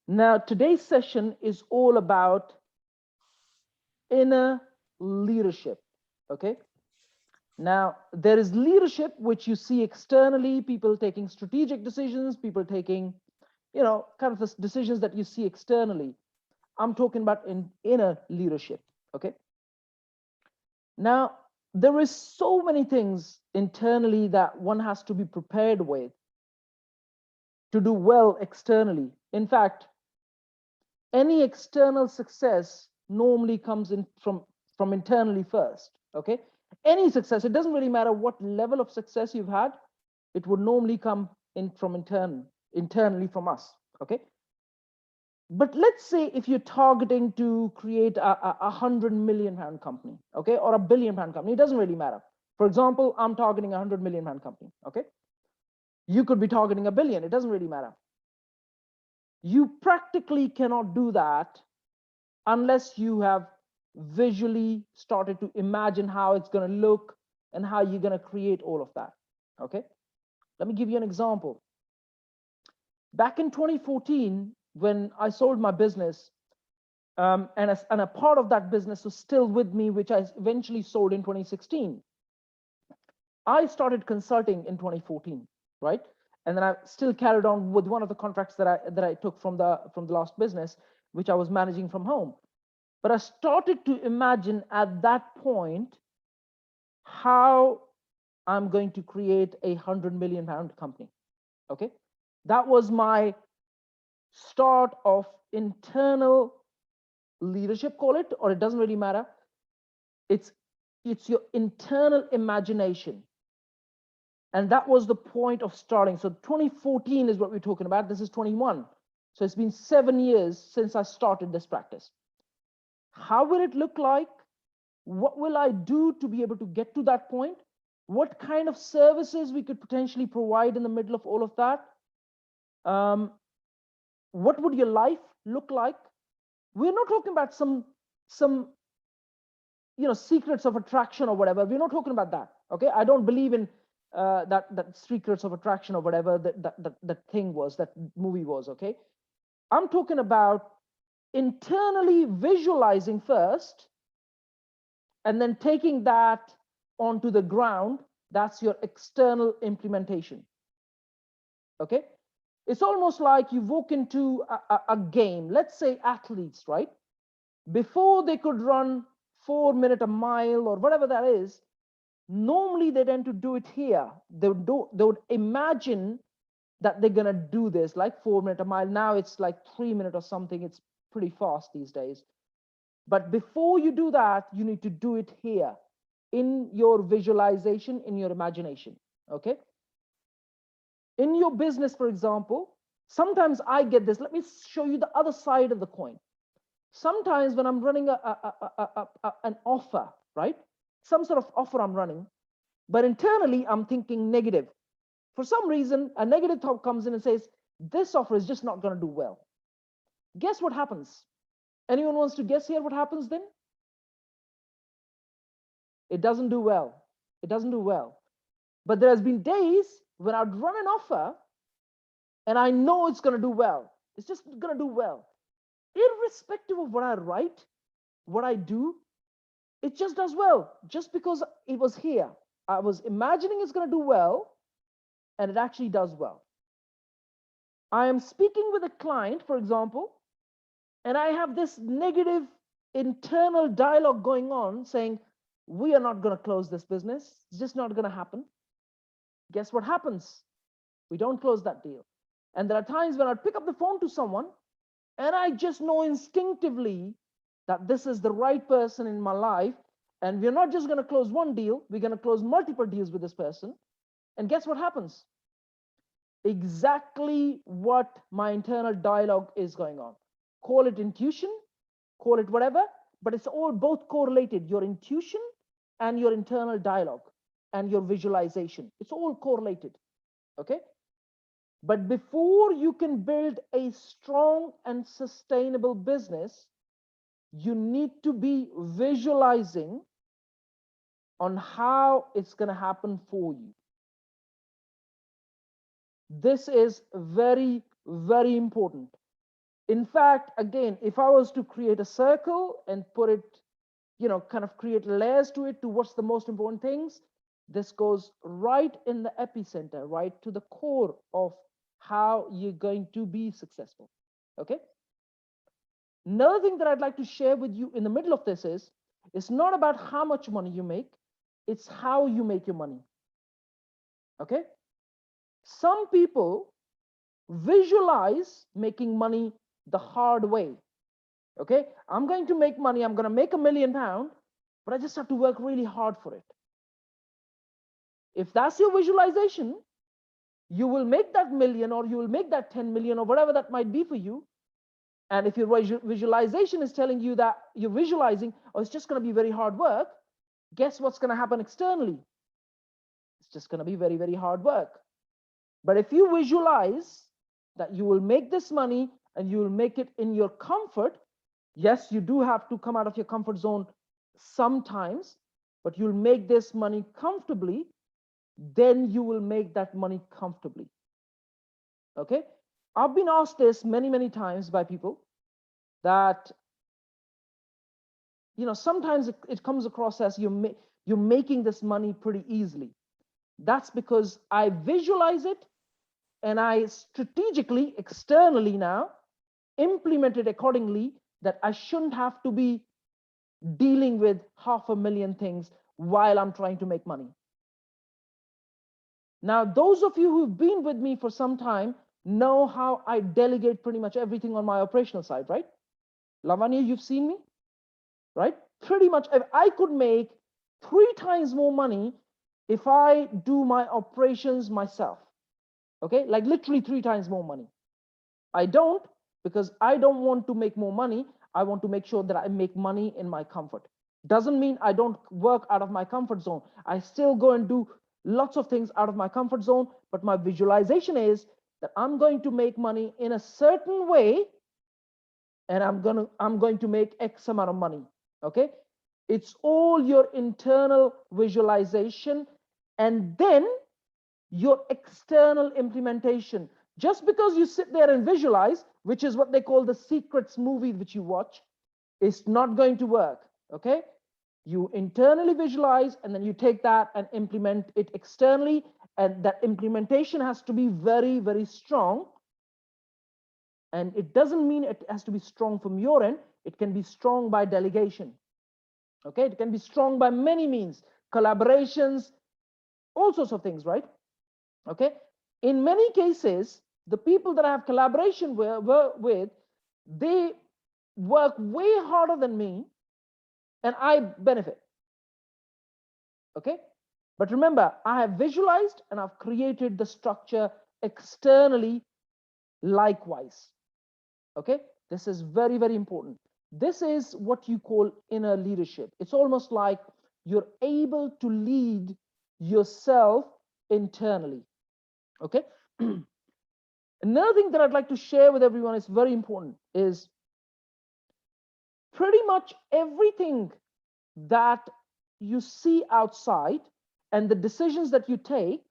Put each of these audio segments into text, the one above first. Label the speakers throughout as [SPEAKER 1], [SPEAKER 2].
[SPEAKER 1] Now, today's session is all about inner leadership. Okay. Now, there is leadership which you see externally, people taking strategic decisions, people taking, kind of the decisions that you see externally. I'm talking about inner leadership. Okay. Now, there is so many things internally that one has to be prepared with to do well externally. In fact, any external success normally comes in from internally first. Okay, any success, it doesn't really matter what level of success you've had, it would normally come in from internally from us. Okay, but let's say if you're targeting to create a 100 million pound company, okay, or a billion-pound company, it doesn't really matter. For example, I'm targeting a 100 million pound company. Okay, you could be targeting a billion, it doesn't really matter. You practically cannot do that unless you have visually started to imagine how it's going to look and how you're going to create all of that. Okay, let me give you an example. Back in 2014, when I sold my business, and a part of that business was still with me, which I eventually sold in 2016. I started consulting in 2014, right? And then I still carried on with one of the contracts that I took from the last business, which I was managing from home. But I started to imagine at that point how I'm going to create a 100 million pound company. Okay, that was my start of internal leadership, call it, or it doesn't really matter. It's your internal imagination, and that was the point of starting. So 2014 is what we're talking about. This is 21, so it's been 7 years since I started this practice. How will it look like? What will I do to be able to get to that point? What kind of services we could potentially provide in the middle of all of that? What would your life look like? We're not talking about some secrets of attraction or whatever. We're not talking about that. Okay, I don't believe in that secrets of attraction or whatever that thing was, that movie was. Okay, I'm talking about internally visualizing first, and then taking that onto the ground. That's your external implementation. Okay, it's almost like you walk into a game. Let's say athletes, right? Before they could run 4 minutes a mile or whatever that is, normally they tend to do it here. They would imagine that they're gonna do this like 4 minutes a mile. Now it's like 3 minutes or something. It's pretty fast these days. But before you do that, you need to do it here in your visualization, in your imagination. Okay, in your business, for example, sometimes I get this. Let me show you the other side of the coin. Sometimes when I'm running an offer, right, some sort of offer I'm running, but internally I'm thinking negative. For some reason, a negative thought comes in and says, this offer is just not going to do well. Guess what happens? Anyone wants to guess here what happens then? It doesn't do well. It doesn't do well. But there has been days when I'd run an offer and I know it's going to do well. It's just going to do well. Irrespective of what I write, what I do, it just does well. Just because it was here, I was imagining it's going to do well, and it actually does well. I am speaking with a client, for example, and I have this negative internal dialogue going on saying, we are not going to close this business. It's just not going to happen. Guess what happens? We don't close that deal. And there are times when I'd pick up the phone to someone and I just know instinctively that this is the right person in my life. And we're not just going to close one deal, we're going to close multiple deals with this person. And guess what happens? Exactly what my internal dialogue is going on. Call it intuition, call it whatever, but it's all both correlated. Your intuition and your internal dialogue and your visualization, it's all correlated. Okay, but before you can build a strong and sustainable business, you need to be visualizing on how it's going to happen for you. This is very, very important. In fact, again, if I was to create a circle and put it, kind of create layers to it, to what's the most important things, this goes right in the epicenter, right to the core of how you're going to be successful. Okay. Another thing that I'd like to share with you in the middle of this is, it's not about how much money you make, it's how you make your money. Okay. Some people visualize making money the hard way. Okay, I'm going to make money, I'm going to make £1 million, but I just have to work really hard for it. If that's your visualization, you will make that million, or you will make that 10 million, or whatever that might be for you. And if your visualization is telling you that you're visualizing, oh, it's just going to be very hard work, guess what's going to happen externally? It's just going to be very, very hard work. But if you visualize that you will make this money and you will make it in your comfort, yes, you do have to come out of your comfort zone sometimes, but you'll make this money comfortably, then you will make that money comfortably. Okay, I've been asked this many, many times by people that, sometimes it comes across as you're making this money pretty easily. That's because I visualize it and I strategically, externally now, implement it accordingly, that I shouldn't have to be dealing with 500,000 things while I'm trying to make money. Now, those of you who've been with me for some time know how I delegate pretty much everything on my operational side, right? Lavanya, you've seen me, right? Pretty much, I could make 3 times more money if I do my operations myself. Okay, like literally 3 times more money. I don't, because I don't want to make more money. I want to make sure that I make money in my comfort. Doesn't mean I don't work out of my comfort zone. I still go and do lots of things out of my comfort zone, but my visualization is that I'm going to make money in a certain way, and I'm going to make X amount of money. Okay, it's all your internal visualization and then your external implementation. Just because you sit there and visualize, which is what they call the secrets movie which you watch, is not going to work. Okay, you internally visualize and then you take that and implement it externally, and that implementation has to be very, very strong. And it doesn't mean it has to be strong from your end. It can be strong by delegation. Okay, it can be strong by many means, collaborations, all sorts of things, right? Okay, in many cases, the people that I have collaboration with, they work way harder than me and I benefit. Okay, but remember, I have visualized and I've created the structure externally likewise. Okay, this is very, very important. This is what you call inner leadership. It's almost like you're able to lead yourself internally. Okay. Another thing that I'd like to share with everyone is very important, is pretty much everything that you see outside and the decisions that you take,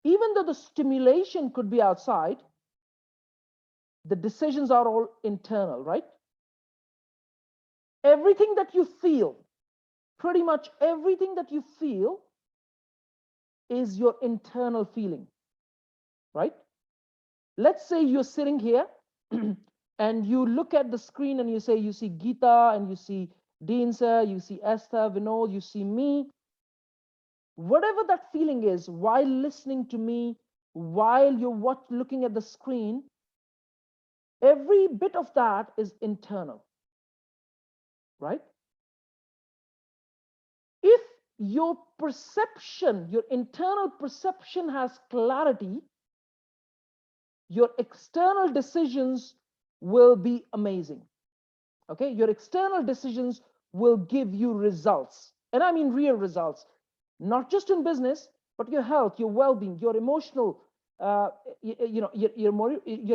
[SPEAKER 1] even though the stimulation could be outside, the decisions are all internal, right? Everything that you feel, pretty much everything that you feel is your internal feeling, right? Let's say you're sitting here and you look at the screen and you say, you see Geeta and you see Dean sir, you see Esther, Vinod, you see me. Whatever that feeling is, while listening to me, while you're looking at the screen, every bit of that is internal, right? If your perception, your internal perception has clarity, your external decisions will be amazing. Okay, your external decisions will give you results, and I mean real results, not just in business, but your health, your well-being, your emotional, your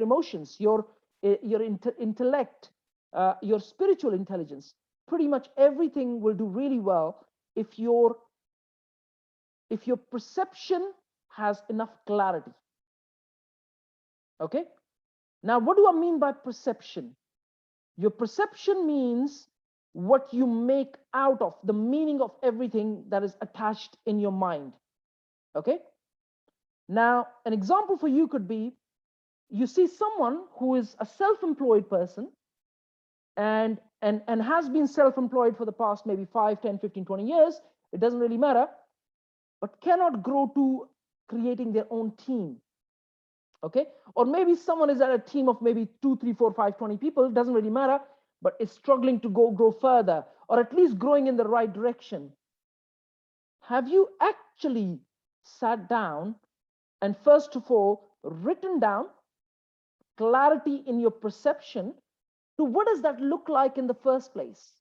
[SPEAKER 1] emotions, your intellect, your spiritual intelligence. Pretty much everything will do really well if your perception has enough clarity. Okay, Now, what do I mean by perception? Your perception means what you make out of, the meaning of everything that is attached in your mind. Okay? Now, an example for you could be, you see someone who is a self-employed person and has been self-employed for the past maybe 5, 10, 15, 20 years, it doesn't really matter, but cannot grow to creating their own team. Okay? Or maybe someone is at a team of maybe 2, 3, 4, 5, 20 people, it doesn't really matter, but is struggling to grow further, or at least growing in the right direction. Have you actually sat down and first of all written down clarity in your perception to what does that look like in the first place?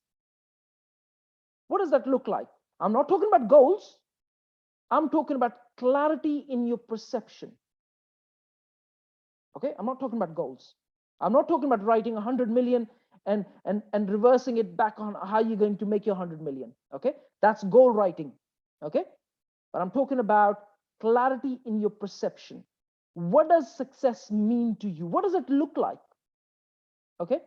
[SPEAKER 1] What does that look like? I'm not talking about goals. I'm talking about clarity in your perception. Okay, I'm not talking about goals. I'm not talking about writing 100 million and reversing it back on how you're going to make your 100 million. Okay, that's goal writing. Okay, but I'm talking about clarity in your perception. What does success mean to you? What does it look like? Okay,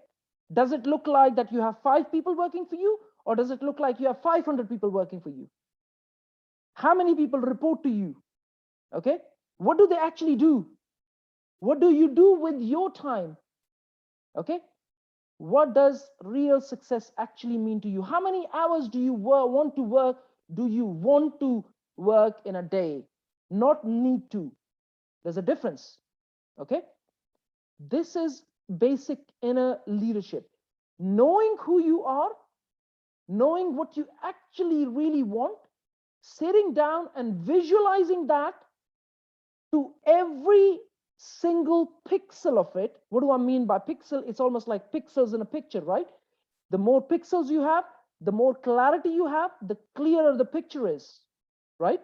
[SPEAKER 1] does it look like that you have 5 people working for you, or does it look like you have 500 people working for you? How many people report to you? Okay, what do they actually do? What do you do with your time? Okay, what does real success actually mean to you? How many hours do you want to work? Do you want to work in a day? Not need to. There's a difference. Okay, this is basic inner leadership. Knowing who you are, knowing what you actually really want, sitting down and visualizing that to every single pixel of it. What do I mean by pixel? It's almost like pixels in a picture, right? The more pixels you have, the more clarity you have, the clearer the picture is, right?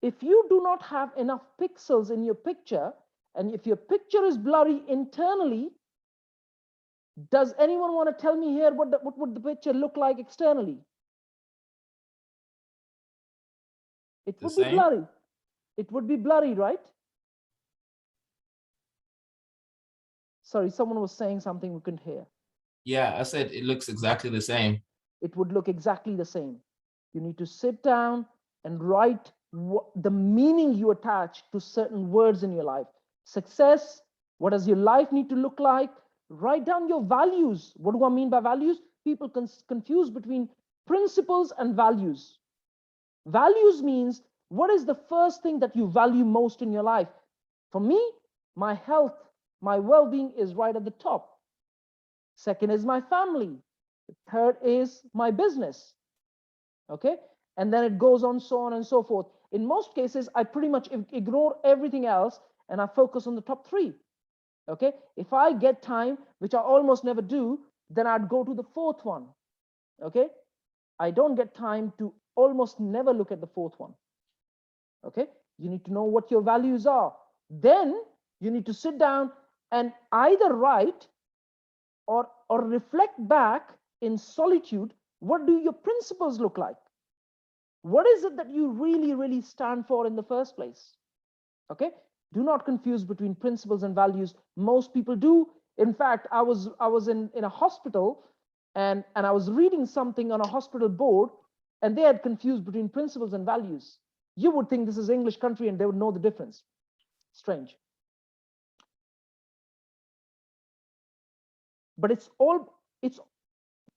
[SPEAKER 1] If you do not have enough pixels in your picture, and if your picture is blurry internally, does anyone want to tell me here what would the picture look like externally? It would be blurry. It would be blurry, right? Sorry, someone was saying something we couldn't hear.
[SPEAKER 2] Yeah, I said it looks exactly the same.
[SPEAKER 1] It would look exactly the same. You need to sit down and write the meaning you attach to certain words in your life. Success, what does your life need to look like? Write down your values. What do I mean by values? People confuse between principles and values. Values means what is the first thing that you value most in your life? For me, my health, my well-being is right at the top. Second is my family. The third is my business. Okay, and then it goes on, so on and so forth. In most cases, I pretty much ignore everything else and I focus on the top 3. Okay, if I get time, which I almost never do, then I'd go to the 4th one. Okay, I don't get time to almost never look at the 4th one. Okay, you need to know what your values are. Then you need to sit down and either write or reflect back in solitude. What do your principles look like? What is it that you really stand for in the first place? Okay, do not confuse between principles and values. Most people do. In fact, I was in a hospital and I was reading something on a hospital board and they had confused between principles and values. You would think this is English country and they would know the difference. Strange. But it's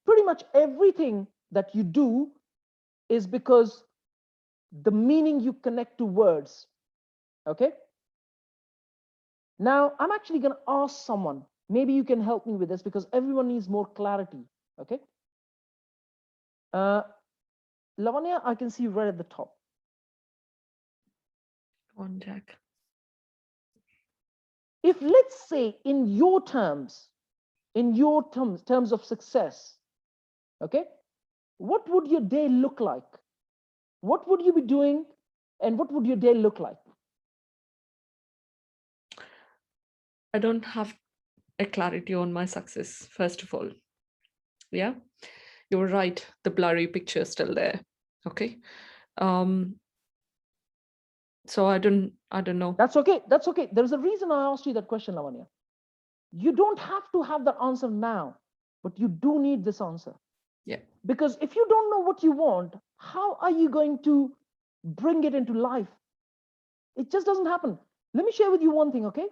[SPEAKER 1] pretty much everything that you do is because the meaning you connect to words. Okay, now I'm actually going to ask someone, maybe you can help me with this because everyone needs more clarity. Okay, Lavanya, I can see you right at the top.
[SPEAKER 3] On Jack.
[SPEAKER 1] If let's say in your terms of success, okay, what would your day look like? What would you be doing and what would your day look like?
[SPEAKER 3] I don't have a clarity on my success, first of all. Yeah, you're right. The blurry picture is still there. Okay. So I don't know.
[SPEAKER 1] That's okay. That's okay. There's a reason I asked you that question, Lavanya. You don't have to have that answer now, but you do need this answer.
[SPEAKER 3] Yeah.
[SPEAKER 1] Because if you don't know what you want, how are you going to bring it into life? It just doesn't happen. Let me share with you one thing, okay?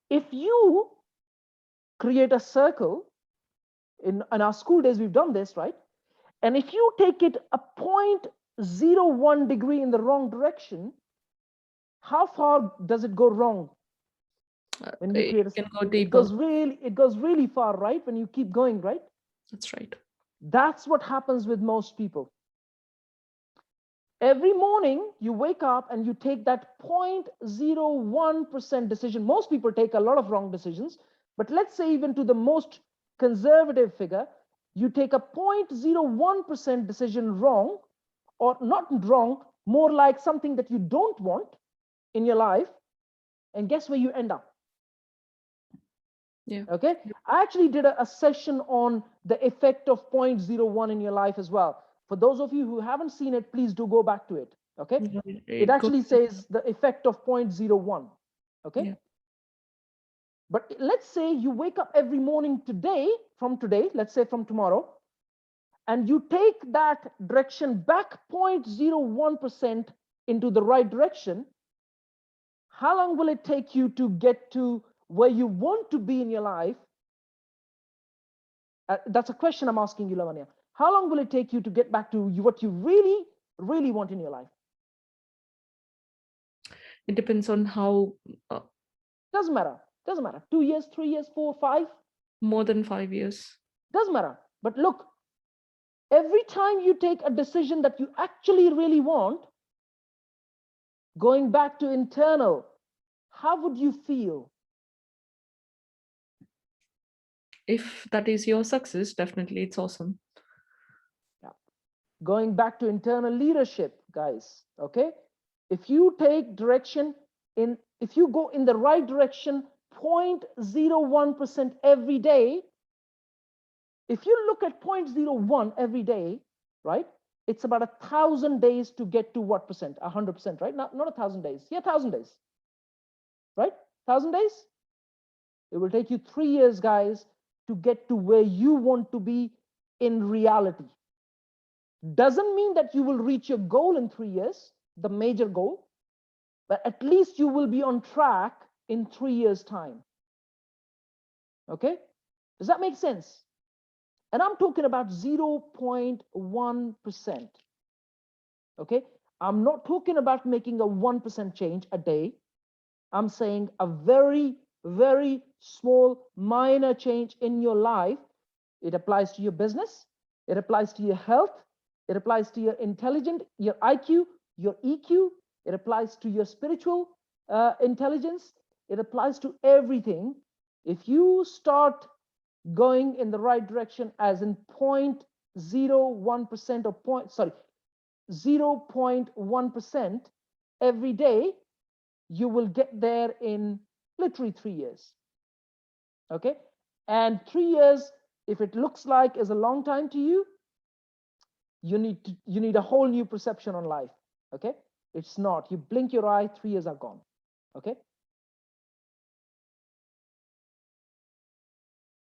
[SPEAKER 1] If you create a circle, in our school days, we've done this, right? And if you take it a 0.01 degree in the wrong direction, how far does it go wrong? When you create
[SPEAKER 3] It can go
[SPEAKER 1] it
[SPEAKER 3] deeper.
[SPEAKER 1] goes really far, right? When you keep going, right?
[SPEAKER 3] That's right.
[SPEAKER 1] That's what happens with most people. Every morning you wake up and you take that 0.01% decision. Most people take a lot of wrong decisions, but let's say even to the most conservative figure, you take a 0.01% decision wrong, or not wrong, more like something that you don't want in your life, and guess where you end up?
[SPEAKER 3] Yeah.
[SPEAKER 1] Okay. I actually did a session on the effect of 0.01 in your life as well. For those of you who haven't seen it, please do go back to it. Okay. It actually says the effect of 0.01. Okay.
[SPEAKER 3] Yeah.
[SPEAKER 1] But let's say you wake up every morning from today, let's say from tomorrow, and you take that direction back 0.01% into the right direction. How long will it take you to get to where you want to be in your life? That's a question I'm asking you, Lavanya. How long will it take you to get back to what you really, really want in your life?
[SPEAKER 3] It depends on how.
[SPEAKER 1] Doesn't matter. Doesn't matter. 2 years, 3 years, 4, 5.
[SPEAKER 3] More than 5 years.
[SPEAKER 1] Doesn't matter. But look, every time you take a decision that you actually really want, going back to internal, how would you feel?
[SPEAKER 3] If that is your success, definitely it's awesome.
[SPEAKER 1] Yeah. Going back to internal leadership, guys. Okay. If you take direction if you go in the right direction 0.01% every day, if you look at 0.01 every day, right? It's about 1,000 days to get to what percent? 100%, right? Not 1,000 days. Yeah, 1,000 days, right? 1,000 days. It will take you 3 years, guys, to get to where you want to be in reality. Doesn't mean that you will reach your goal in 3 years, the major goal, but at least you will be on track in 3 years' time. Okay? Does that make sense? And I'm talking about 0.1%. Okay? I'm not talking about making a 1% change a day. I'm saying a very, very small, minor change in your life. It applies to your business. It applies to your health. It applies to your intelligence, your IQ, your EQ. It applies to your spiritual intelligence. It applies to everything. If you start going in the right direction, as in 0.01% or 0.1% every day, you will get there in literally 3 years. Okay. And 3 years, if it looks like is a long time to you, you need a whole new perception on life. Okay. It's not. You blink your eye, 3 years are gone. Okay.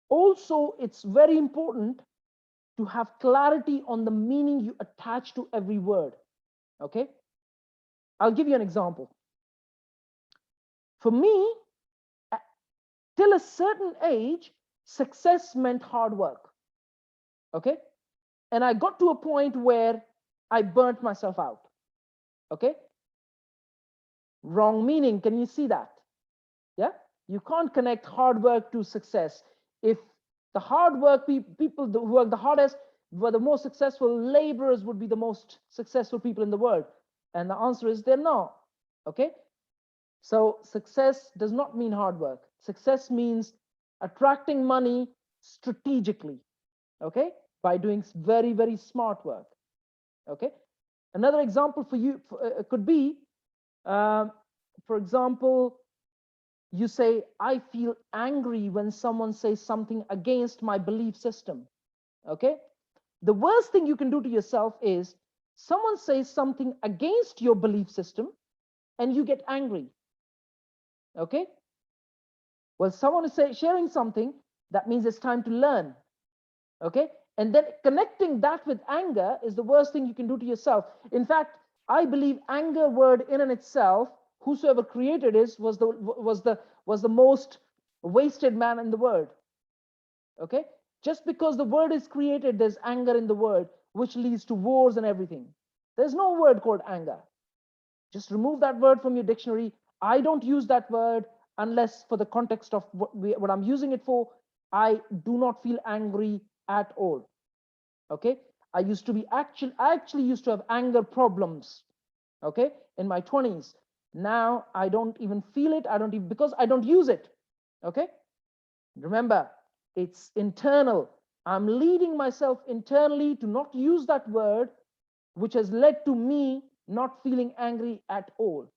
[SPEAKER 1] Also, it's very important to have clarity on the meaning you attach to every word. Okay. I'll give you an example. For me, till a certain age, success meant hard work. Okay. And I got to a point where I burnt myself out. Okay. Wrong meaning. Can you see that? Yeah. You can't connect hard work to success. If the hard work people who work the hardest were the most successful, laborers would be the most successful people in the world. And the answer is they're not. Okay. So success does not mean hard work. Success means attracting money strategically. Okay. By doing very, very smart work. Okay. Another example for you could be, for example, you say, I feel angry when someone says something against my belief system. Okay. The worst thing you can do to yourself is someone says something against your belief system and you get angry. Okay? Well, someone is sharing something, that means it's time to learn. Okay? And then connecting that with anger is the worst thing you can do to yourself. In fact, I believe anger word in and itself, whosoever created it was the most wasted man in the world. Okay? Just because the word is created, there's anger in the word, which leads to wars and everything. There's no word called anger. Just remove that word from your dictionary. I don't use that word unless for the context of what I'm using it for. I do not feel angry at all. Okay? I actually used to have anger problems, okay, in my 20s. Now I don't even feel it. Because I don't use it. Okay? Remember, it's internal. I'm leading myself internally to not use that word, which has led to me not feeling angry at all.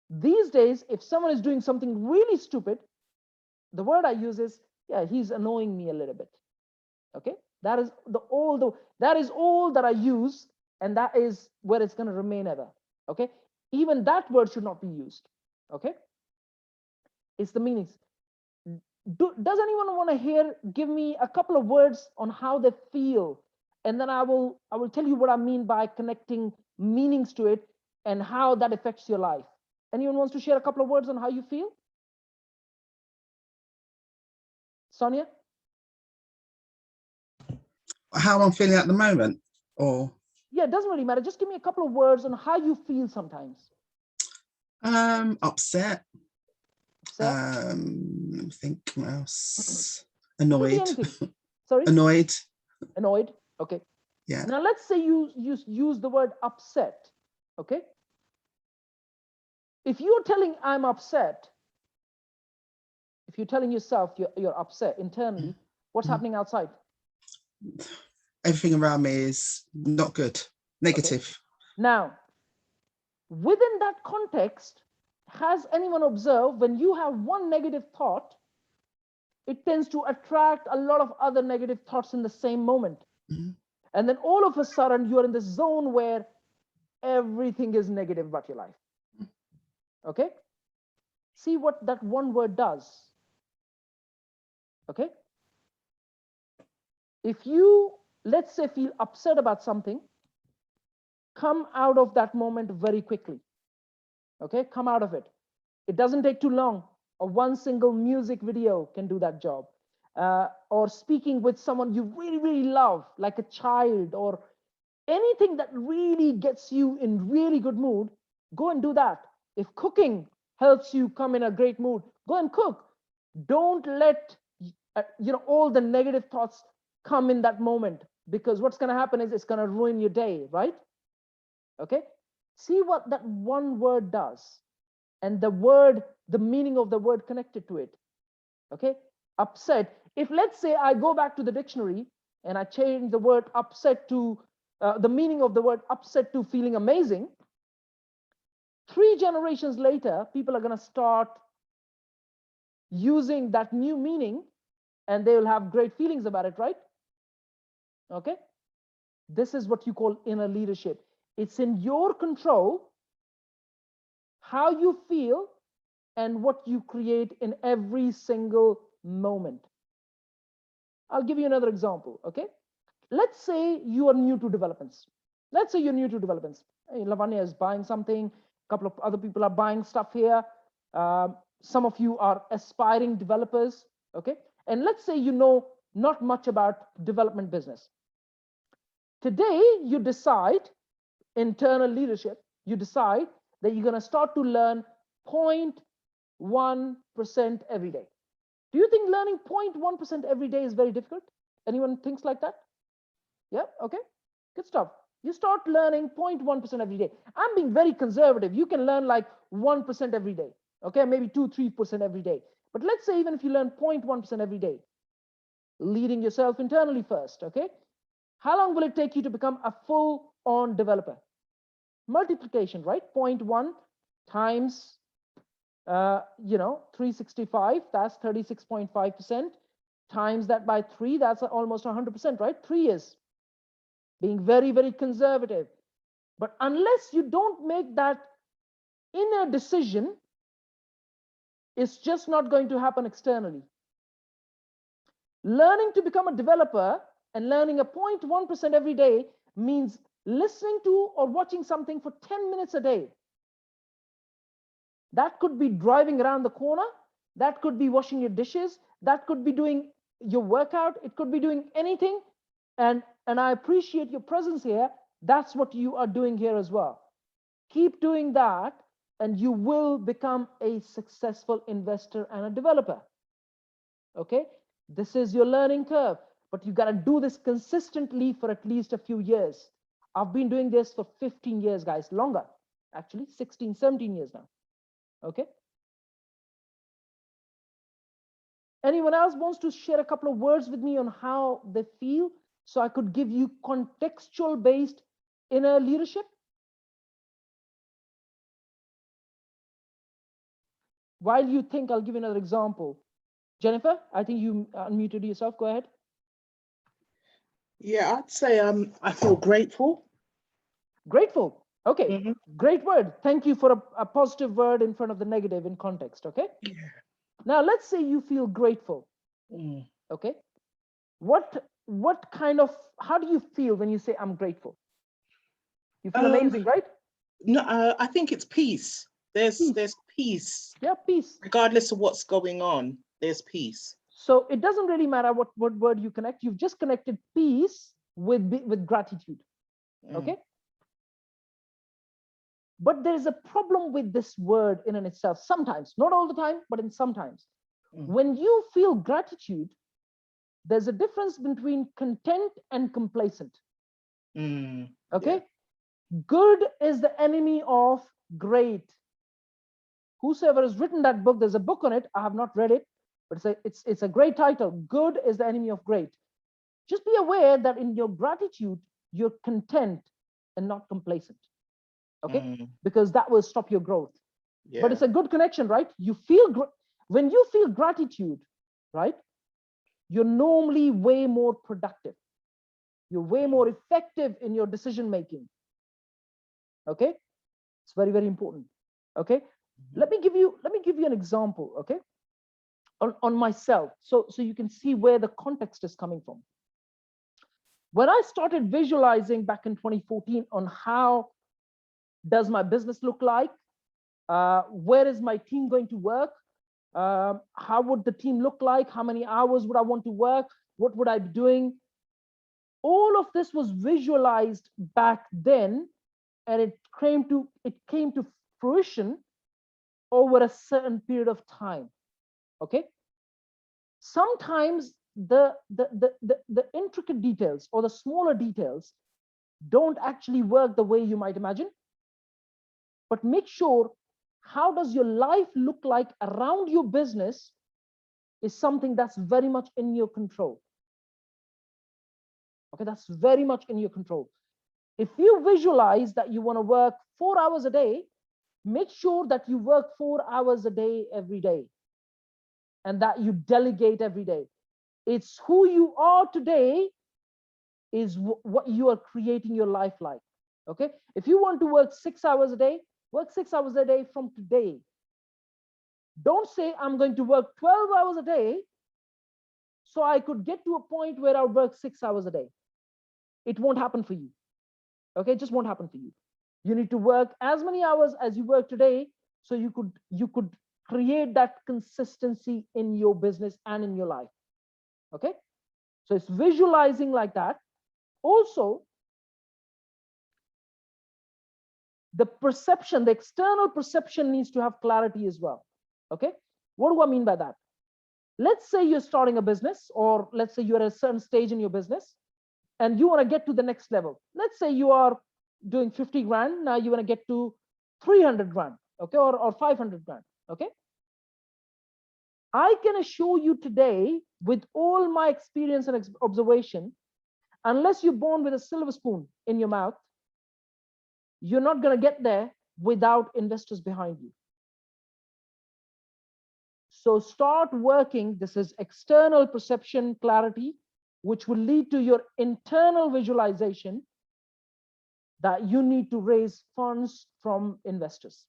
[SPEAKER 1] These days, if someone is doing something really stupid, the word I use is, yeah, he's annoying me a little bit. Okay? That is all that I use, and that is where it's going to remain ever. Okay? Even that word should not be used. Okay? It's the meanings. Does anyone want to give me a couple of words on how they feel, and then I will tell you what I mean by connecting meanings to it and how that affects your life. Anyone wants to share a couple of words on how you feel? Sonia?
[SPEAKER 4] How I'm feeling at the moment, or?
[SPEAKER 1] Yeah, it doesn't really matter. Just give me a couple of words on how you feel sometimes.
[SPEAKER 4] Upset. Let me think, what else? Annoyed.
[SPEAKER 1] Sorry?
[SPEAKER 4] Annoyed.
[SPEAKER 1] Annoyed. Okay.
[SPEAKER 4] Yeah.
[SPEAKER 1] Now let's say you use the word upset. Okay. If you're telling I'm upset, if you're telling yourself you're upset internally, what's happening outside?
[SPEAKER 4] Everything around me is not good, negative.
[SPEAKER 1] Okay. Now, within that context, has anyone observed when you have one negative thought, it tends to attract a lot of other negative thoughts in the same moment. And then all of a sudden you're in this zone where everything is negative about your life. Okay? See what that one word does. Okay? If you, let's say, feel upset about something, come out of that moment very quickly. Okay? Come out of it. It doesn't take too long. Or one single music video can do that job. Or speaking with someone you really, really love, like a child, or anything that really gets you in really good mood, go and do that. If cooking helps you come in a great mood, go and cook. Don't let all the negative thoughts come in that moment, because what's going to happen is it's going to ruin your day, right? Okay? See what that one word does, and the meaning of the word connected to it. Okay? Upset. If, let's say, I go back to the dictionary and I change the word upset to the meaning of the word upset to feeling amazing, 3 generations later, people are going to start using that new meaning, and they will have great feelings about it, right? Okay? This is what you call inner leadership. It's in your control how you feel and what you create in every single moment. I'll give you another example, okay? Let's say you are new to developments. Let's say you're new to developments. Hey, Lavanya is buying something. A couple of other people are buying stuff here. Some of you are aspiring developers, okay? And let's say you know not much about development business. Today, you decide, internal leadership, you decide that you're going to start to learn 0.1% every day. Do you think learning 0.1% every day is very difficult? Anyone thinks like that? Yeah, okay, good stuff. You start learning 0.1% every day. I'm being very conservative. You can learn like 1% every day, okay, maybe 2-3% every day. But let's say even if you learn 0.1% every day, leading yourself internally first, okay? How long will it take you to become a full-on developer? Multiplication, right? 0.1 times 365, that's 36.5%, times that by 3, that's almost 100%, right? 3 years. Being very, very conservative. But unless you don't make that inner decision is just not going to happen externally. Learning to become a developer and learning a 0.1% every day means listening to or watching something for 10 minutes a day. That could be driving around the corner. That could be washing your dishes. That could be doing your workout. It could be doing anything. And I appreciate your presence here. That's what you are doing here as well. Keep doing that, and you will become a successful investor and a developer. Okay? This is your learning curve, but you got to do this consistently for at least a few years. I've been doing this for 15 years, guys, longer, actually 16, 17 years now. Okay. Anyone else wants to share a couple of words with me on how they feel, so I could give you contextual based inner leadership? While you think, I'll give you another example. Jennifer, I think you unmuted yourself. Go ahead.
[SPEAKER 5] Yeah, I'd say I feel grateful.
[SPEAKER 1] Grateful. Okay,
[SPEAKER 5] Mhm.
[SPEAKER 1] great word. Thank you for a positive word in front of the negative in context. Okay.
[SPEAKER 5] Yeah.
[SPEAKER 1] Now let's say you feel grateful.
[SPEAKER 5] Mm.
[SPEAKER 1] Okay. What kind of, how do you feel when you say I'm grateful? You feel amazing, right?
[SPEAKER 5] No, I think it's peace. There's peace.
[SPEAKER 1] Yeah, peace.
[SPEAKER 5] Regardless of what's going on, there's peace.
[SPEAKER 1] So it doesn't really matter what word you connect. You've just connected peace with gratitude. Okay. But there is a problem with this word in and itself. Sometimes, not all the time, but in sometimes. When you feel gratitude, there's a difference between content and complacent. Okay.
[SPEAKER 5] Yeah.
[SPEAKER 1] Good is the enemy of great. Whosoever has written that book, there's a book on it. I have not read it, but it's a great title. Good is the enemy of great. Just be aware that in your gratitude, you're content and not complacent. Okay, because that will stop your growth.
[SPEAKER 5] Yeah.
[SPEAKER 1] But it's a good connection, right? You feel when you feel gratitude, right? You're normally way more productive. You're way more effective in your decision making. Okay, it's very, very important. Okay, let me give you an example. Okay, on myself, so you can see where the context is coming from. When I started visualizing back in 2014 on how does my business look like, where is my team going to work, how would the team look like, how many hours would I want to work, what would I be doing, all of this was visualized back then, and it came to fruition over a certain period of time. Okay, sometimes the intricate details or the smaller details don't actually work the way you might imagine. But make sure, how does your life look like around your business is something that's very much in your control. Okay, that's very much in your control. If you visualize that you want to work 4 hours a day, make sure that you work 4 hours a day every day, and that you delegate every day. It's who you are today is what you are creating your life like. Okay, if you want to work 6 hours a day, work 6 hours a day from today. Don't say I'm going to work 12 hours a day so I could get to a point where I'll work 6 hours a day. It won't happen for you. Okay, it just won't happen for you. You need to work as many hours as you work today, so you could create that consistency in your business and in your life. Okay, so it's visualizing like that. Also, the perception, the external perception needs to have clarity as well. Okay, what do I mean by that? Let's say you're starting a business, or let's say you're at a certain stage in your business and you want to get to the next level. Let's say you are doing 50 grand, now you want to get to 300 grand, okay, or 500 grand. Okay, I can assure you today, with all my experience and observation, unless you're born with a silver spoon in your mouth, you're not going to get there without investors behind you. So start working. This is external perception clarity, which will lead to your internal visualization that you need to raise funds from investors.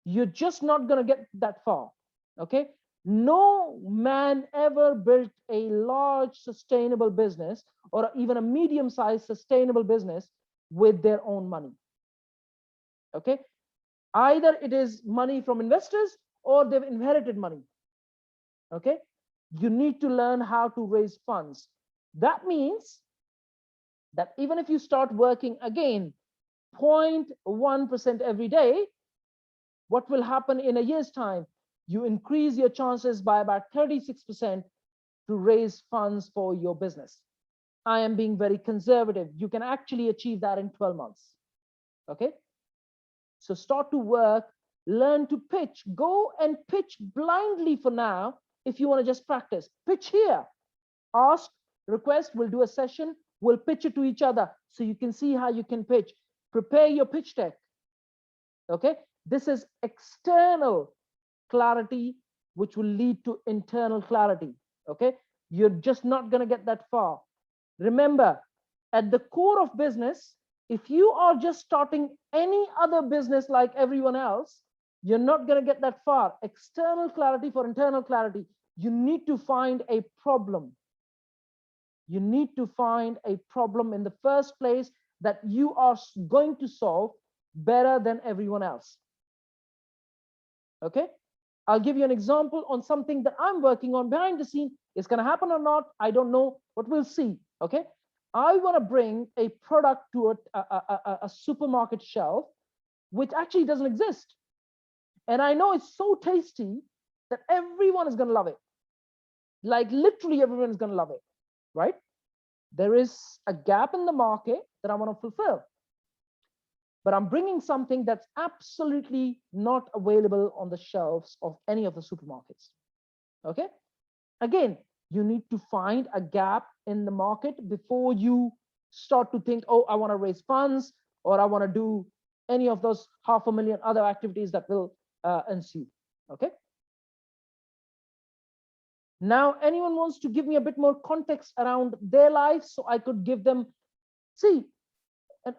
[SPEAKER 1] you're just not going to get that far. Okay. No man ever built a large sustainable business or even a medium-sized sustainable business with their own money. Okay. Either it is money from investors or they've inherited money. Okay. You need to learn how to raise funds. That means that even if you start working again 0.1% every day, what will happen in a year's time? You increase your chances by about 36% to raise funds for your business. I am being very conservative. You can actually achieve that in 12 months. Okay. So start to work, learn to pitch, go and pitch blindly for now. If you want to just practice, pitch here, ask, request, we'll do a session, we'll pitch it to each other so you can see how you can pitch. Prepare your pitch deck. Okay. This is external clarity, which will lead to internal clarity. Okay. You're just not going to get that far. Remember, at the core of business, if you are just starting any other business like everyone else, you're not going to get that far. External clarity for internal clarity. You need to find a problem. You need to find a problem in the first place that you are going to solve better than everyone else. Okay. I'll give you an example on something that I'm working on behind the scene. It's going to happen or not, I don't know, but we'll see. Okay. I want to bring a product to a supermarket shelf, which actually doesn't exist. And I know it's so tasty that everyone is going to love it. Like literally everyone is going to love it, right? There is a gap in the market that I want to fulfill. But I'm bringing something that's absolutely not available on the shelves of any of the supermarkets. Okay. Again, you need to find a gap in the market before you start to think, oh, I want to raise funds or I want to do any of those 500,000 other activities that will ensue. Okay. Now, anyone wants to give me a bit more context around their life so I could give them, see,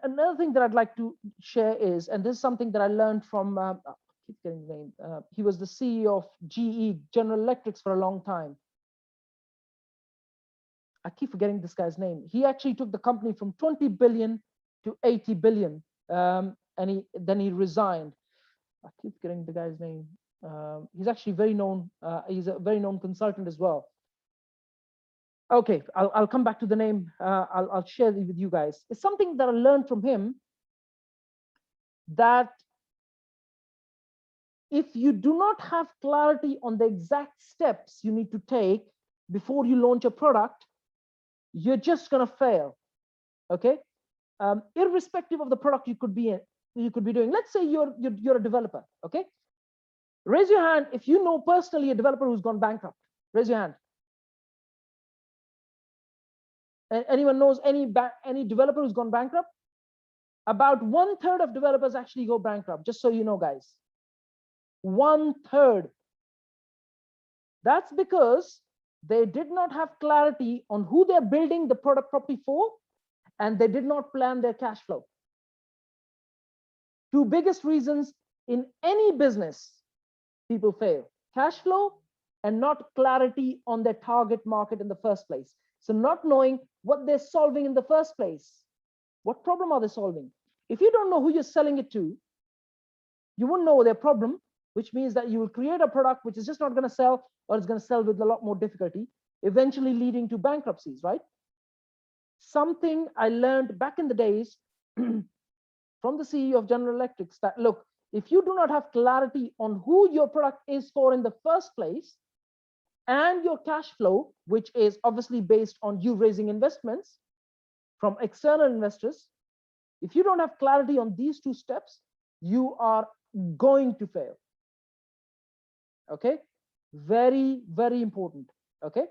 [SPEAKER 1] another thing that I'd like to share is, and this is something that I learned from, I keep getting the name, he was the CEO of GE, General Electric, for a long time. I keep forgetting this guy's name. He actually took the company from 20 billion to 80 billion, and then he resigned. I keep forgetting the guy's name. He's actually very known. He's a very known consultant as well. Okay, I'll come back to the name. I'll share it with you guys. It's something that I learned from him, that if you do not have clarity on the exact steps you need to take before you launch a product, you're just going to fail. Okay. Irrespective of the product you could be doing. Let's say you're a developer. Okay. Raise your hand if you know personally a developer who's gone bankrupt. Raise your hand. Anyone knows any developer who's gone bankrupt? About 1/3 of developers actually go bankrupt, just so you know, guys. 1/3. That's because they did not have clarity on who they're building the product properly for, and they did not plan their cash flow. Two biggest reasons in any business people fail: cash flow and not clarity on their target market in the first place. So not knowing what they're solving in the first place. What problem are they solving? If you don't know who you're selling it to, you won't know their problem, which means that you will create a product which is just not going to sell, or it's going to sell with a lot more difficulty, eventually leading to bankruptcies, right? Something I learned back in the days from the CEO of General Electric, that look, if you do not have clarity on who your product is for in the first place, and your cash flow, which is obviously based on you raising investments from external investors, if you don't have clarity on these two steps, you are going to fail. Okay, very, very important. Okay,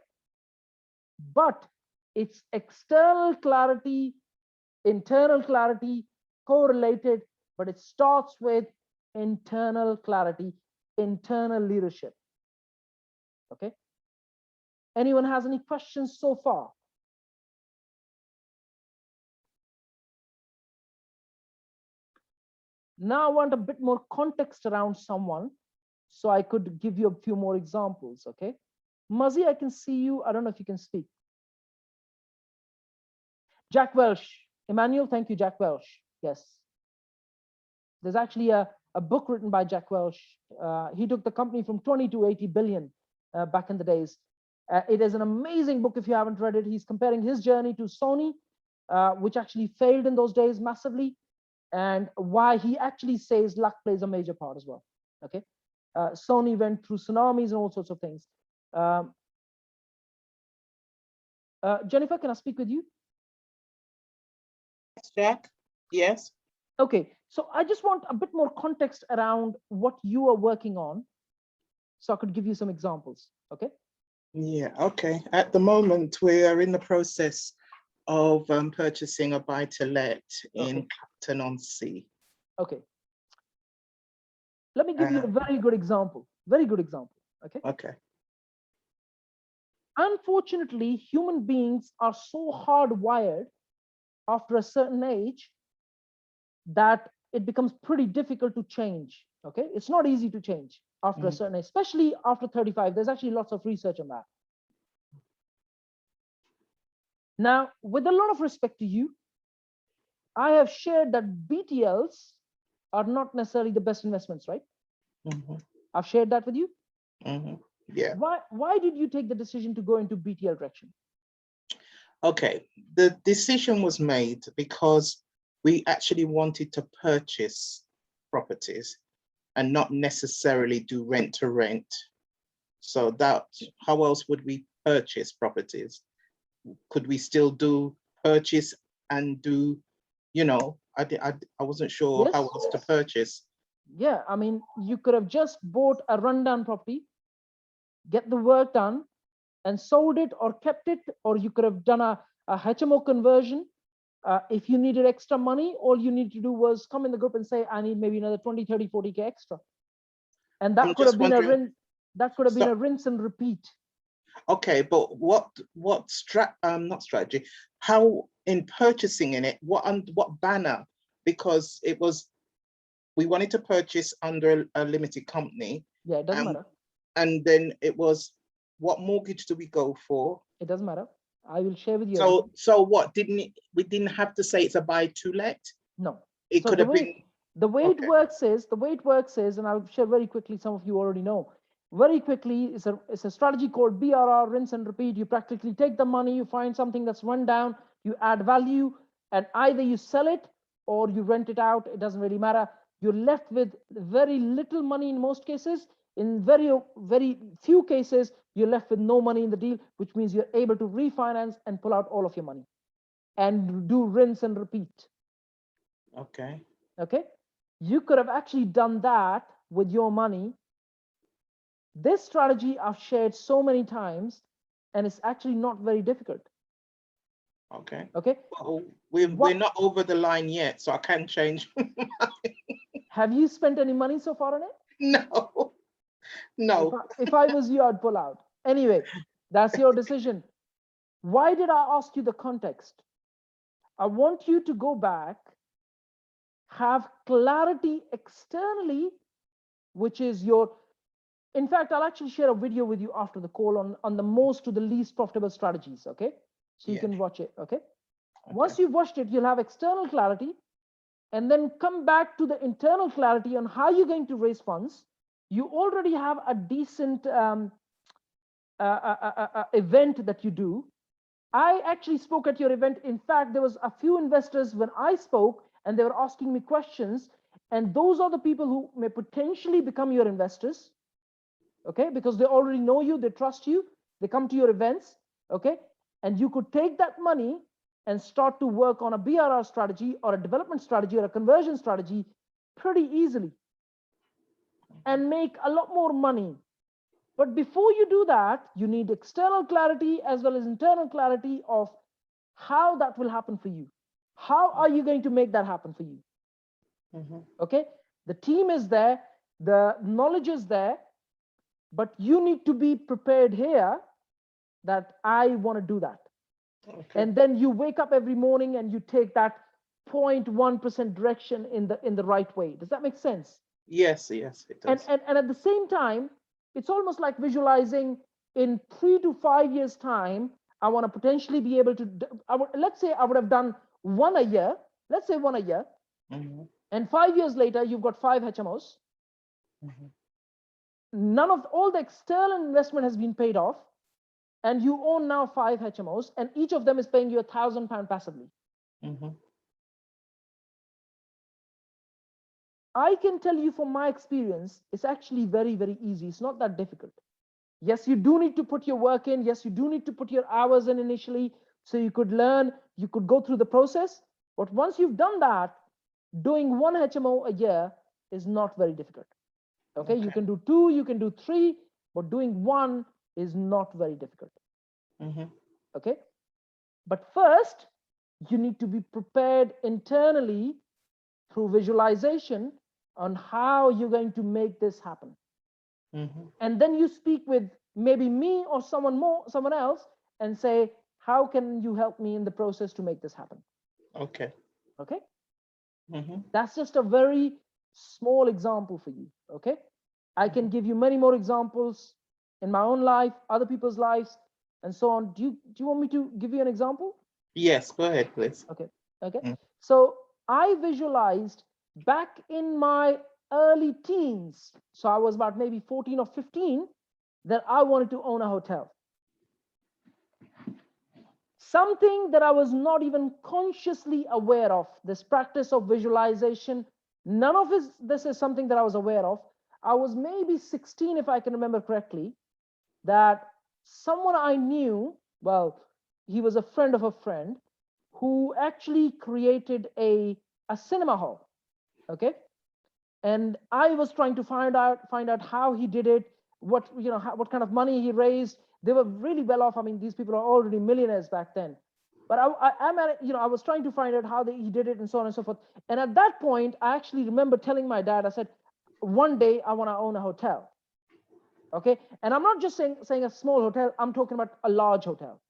[SPEAKER 1] but it's external clarity, internal clarity, correlated, but it starts with internal clarity, internal leadership. Okay, anyone has any questions so far? Now I want a bit more context around someone, so I could give you a few more examples, okay? Muzzy, I can see you. I don't know if you can speak. Jack Welch. Emmanuel, thank you, Jack Welch. Yes. There's actually a book written by Jack Welch. He took the company from 20 to 80 billion back in the days. It is an amazing book if you haven't read it. He's comparing his journey to Sony, which actually failed in those days massively, and why he actually says luck plays a major part as well. Okay. Sony went through tsunamis and all sorts of things. Jennifer, can I speak with you?
[SPEAKER 5] Jack? Yes.
[SPEAKER 1] Okay, so I just want a bit more context around what you are working on, so I could give you some examples, okay?
[SPEAKER 5] Yeah, okay. At the moment, we are in the process of purchasing a buy-to-let in Clacton-on-Sea.
[SPEAKER 1] Okay. Let me give you a very good example, okay?
[SPEAKER 5] Okay.
[SPEAKER 1] Unfortunately, human beings are so hardwired after a certain age that it becomes pretty difficult to change, okay? It's not easy to change after a certain age, especially after 35. There's actually lots of research on that. Now, with a lot of respect to you, I have shared that BTLs are not necessarily the best investments, right? I've shared that with you.
[SPEAKER 5] Yeah.
[SPEAKER 1] Why did you take the decision to go into BTL direction?
[SPEAKER 5] Okay. The decision was made because we actually wanted to purchase properties and not necessarily do rent to rent. So that, how else would we purchase properties? Could we still do purchase and do, you know, I wasn't sure
[SPEAKER 1] Yes.
[SPEAKER 5] how else to purchase.
[SPEAKER 1] Yeah, I mean, you could have just bought a rundown property, get the work done, and sold it or kept it, or you could have done a HMO conversion. If you needed extra money, all you need to do was come in the group and say, I need maybe another 20, 30, 40K extra. And that
[SPEAKER 5] I'm
[SPEAKER 1] could
[SPEAKER 5] just
[SPEAKER 1] have been a
[SPEAKER 5] wondering-
[SPEAKER 1] rinse, that could have been
[SPEAKER 5] So-
[SPEAKER 1] a rinse and repeat.
[SPEAKER 5] Okay, but what not strategy, how in purchasing in it, what banner? Because it was, we wanted to purchase under a limited company,
[SPEAKER 1] Yeah, it doesn't matter.
[SPEAKER 5] and then it was, what mortgage do we go for?
[SPEAKER 1] It doesn't matter. I will share with you.
[SPEAKER 5] So what, we didn't have to say it's a buy to let?
[SPEAKER 1] No.
[SPEAKER 5] It
[SPEAKER 1] So
[SPEAKER 5] could
[SPEAKER 1] the
[SPEAKER 5] have
[SPEAKER 1] way-
[SPEAKER 5] been,
[SPEAKER 1] The way
[SPEAKER 5] Okay.
[SPEAKER 1] it works is, and I'll share very quickly, some of you already know, very quickly, it's a strategy called BRR, rinse and repeat. You practically take the money, you find something that's run down, you add value, and either you sell it or you rent it out. It doesn't really matter. You're left with very little money in most cases. In very, very few cases, you're left with no money in the deal, which means you're able to refinance and pull out all of your money and do rinse and repeat.
[SPEAKER 5] okay.
[SPEAKER 1] Okay, you could have actually done that with your money. This strategy I've shared so many times, and it's actually not very difficult.
[SPEAKER 5] Okay.
[SPEAKER 1] Okay,
[SPEAKER 5] Well, we're
[SPEAKER 1] What-
[SPEAKER 5] not over the line yet, so I can change.
[SPEAKER 1] have you spent any money so far on it?
[SPEAKER 5] No, no.
[SPEAKER 1] If I was you, I'd pull out. Anyway, that's your decision. Why did I ask you the context? I want you to go back, have clarity externally, which is your, in fact, I'll actually share a video with you after the call on the most to the least profitable strategies, okay? So you
[SPEAKER 5] Yeah.
[SPEAKER 1] can watch it, okay? Once you've watched it, you'll have external clarity, and then come back to the internal clarity on how you're going to raise funds. You already have a decent event that you do. I actually spoke at your event. In fact, there was a few investors when I spoke, and they were asking me questions, and those are the people who may potentially become your investors, okay? Because they already know you, they trust you, they come to your events, okay? And you could take that money and start to work on a BRR strategy or a development strategy or a conversion strategy pretty easily and make a lot more money. But before you do that, you need external clarity as well as internal clarity of how that will happen for you. How are you going to make that happen for you? Okay, the team is there, the knowledge is there, but you need to be prepared here that I want to do that.
[SPEAKER 5] Okay.
[SPEAKER 1] And then you wake up every morning and you take that 0.1% direction in the right way. Does that make sense?
[SPEAKER 5] Yes, yes, it does.
[SPEAKER 1] And at the same time, it's almost like visualizing in 3 to 5 years time, I want to potentially be able to, let's say I would have done one a year, let's say one a year,
[SPEAKER 5] Mhm,
[SPEAKER 1] and 5 years later, you've got 5 HMOs.
[SPEAKER 5] mhm,
[SPEAKER 1] None of all the external investment has been paid off, and you own now 5 HMOs, and each of them is paying you £1,000 passively.
[SPEAKER 5] mhm,
[SPEAKER 1] I can tell you from my experience, it's actually very, very easy. It's not that difficult. Yes, you do need to put your work in. Yes, you do need to put your hours in initially so you could learn, you could go through the process. But once you've done that, doing 1 HMO a year is not very difficult. Okay, you
[SPEAKER 5] Okay.
[SPEAKER 1] can do 2, you can do 3, but doing 1 is not very difficult.
[SPEAKER 5] mhm,
[SPEAKER 1] Okay, but first, you need to be prepared internally through visualization on how you're going to make this happen.
[SPEAKER 5] mhm.
[SPEAKER 1] And then you speak with maybe me or someone else and say, how can you help me in the process to make this happen?
[SPEAKER 5] Okay.
[SPEAKER 1] Okay,
[SPEAKER 5] Mhm,
[SPEAKER 1] that's just a very small example for you. Okay, I can give you many more examples in my own life, other people's lives, and so on. Do you want me to give you an example?
[SPEAKER 5] Yes, go ahead, please.
[SPEAKER 1] Okay. Okay.
[SPEAKER 5] Mm.
[SPEAKER 1] So I visualized back in my early teens, so I was about maybe 14 or 15, that I wanted to own a hotel. Something that I was not even consciously aware of, this practice of visualization, none of this is something that I was aware of. I was maybe 16, if I can remember correctly, that someone I knew, well, he was a friend of a friend, who actually created a cinema hall. Okay, and I was trying to find out how he did it, what what kind of money he raised. They were really well off. I mean, these people are already millionaires back then. But I was trying to find out how he did it and so on and so forth. And at that point, I actually remember telling my dad, I said, one day I want to own a hotel. Okay, and I'm not just saying a small hotel. I'm talking about a large hotel.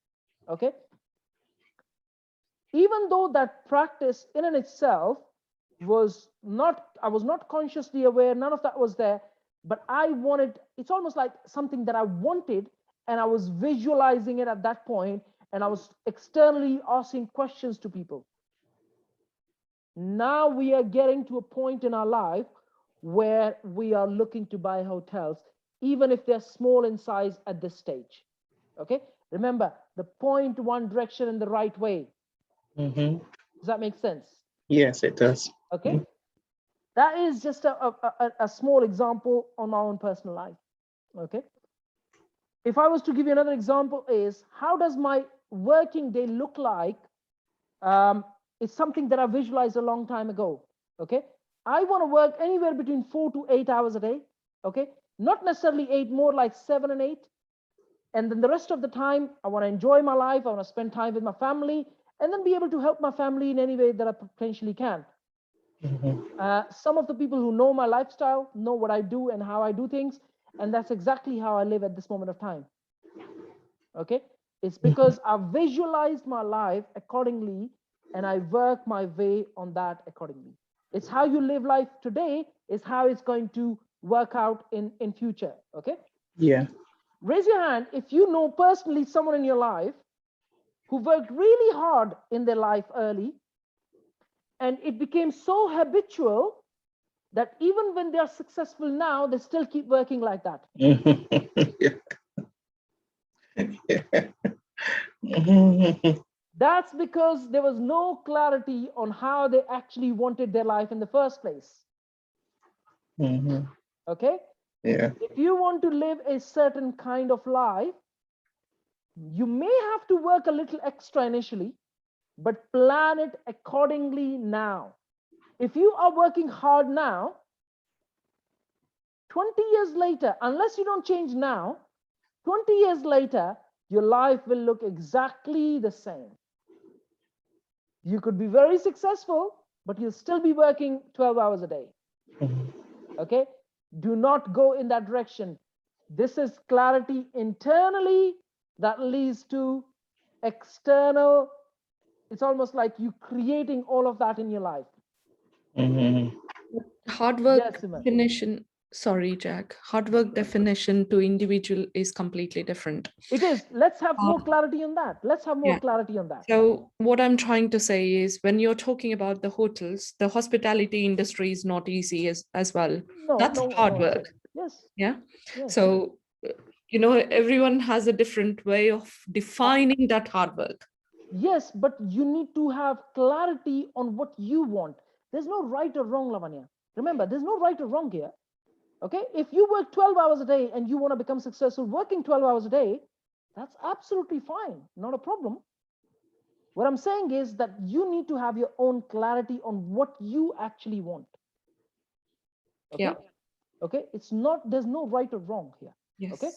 [SPEAKER 1] Okay, even though that practice in and itself was not, I was not consciously aware, none of that was there, but I wanted, it's almost like something that I wanted, and I was visualizing it at that point, and I was externally asking questions to people. Now we are getting to a point in our life where we are looking to buy hotels, even if they're small in size at this stage. Okay, remember the 0.1 direction in the right way.
[SPEAKER 5] Mhm.
[SPEAKER 1] Does that make sense?
[SPEAKER 5] Yes, it does.
[SPEAKER 1] Okay,
[SPEAKER 5] Mm.
[SPEAKER 1] that is just a small example on my own personal life. Okay, if I was to give you another example, is how does my working day look like? It's something that I visualized a long time ago. Okay, I want to work anywhere between 4 to 8 hours a day. Okay, not necessarily 8, more like 7 and 8. And then the rest of the time, I want to enjoy my life. I want to spend time with my family, and then be able to help my family in any way that I potentially can.
[SPEAKER 5] Mhm.
[SPEAKER 1] Some of the people who know my lifestyle know what I do and how I do things, and that's exactly how I live at this moment of time. Okay, it's because I've visualized my life accordingly, and I work my way on that accordingly. It's how you live life today is how it's going to work out in future. Okay,
[SPEAKER 5] Yeah.
[SPEAKER 1] raise your hand if you know personally someone in your life who worked really hard in their life early, and it became so habitual that even when they are successful now, they still keep working like that.
[SPEAKER 5] Mhm.
[SPEAKER 1] That's because there was no clarity on how they actually wanted their life in the first place.
[SPEAKER 5] Mhm.
[SPEAKER 1] Okay,
[SPEAKER 5] Yeah.
[SPEAKER 1] if you want to live a certain kind of life, you may have to work a little extra initially, but plan it accordingly now. If you are working hard now, 20 years later, unless you don't change now, 20 years later, your life will look exactly the same. You could be very successful, but you'll still be working 12 hours a day.
[SPEAKER 5] Mhm.
[SPEAKER 1] Okay, do not go in that direction. This is clarity internally that leads to external It's almost like you creating all of that in your life.
[SPEAKER 5] Mhm.
[SPEAKER 3] Hard work
[SPEAKER 1] Yes, Simon.
[SPEAKER 3] definition, sorry, Jack. Hard work definition to individual is completely different.
[SPEAKER 1] It is. Let's have more
[SPEAKER 3] Um,
[SPEAKER 1] clarity on that. Let's have more
[SPEAKER 3] yeah.
[SPEAKER 1] clarity on that.
[SPEAKER 3] So what I'm trying to say is when you're talking about the hotels, the hospitality industry is not easy as well.
[SPEAKER 1] No,
[SPEAKER 3] That's
[SPEAKER 1] no,
[SPEAKER 3] hard
[SPEAKER 1] no,
[SPEAKER 3] work.
[SPEAKER 1] yes,
[SPEAKER 3] Yeah.
[SPEAKER 1] yes.
[SPEAKER 3] So, everyone has a different way of defining that hard work.
[SPEAKER 1] Yes, but you need to have clarity on what you want. There's no right or wrong, Lavanya. Remember, there's no right or wrong here. Okay, if you work 12 hours a day and you want to become successful working 12 hours a day, that's absolutely fine, not a problem. What I'm saying is that you need to have your own clarity on what you actually want. Okay,
[SPEAKER 3] Yeah.
[SPEAKER 1] okay, it's not, there's no right or wrong here.
[SPEAKER 3] Yes.
[SPEAKER 1] Okay,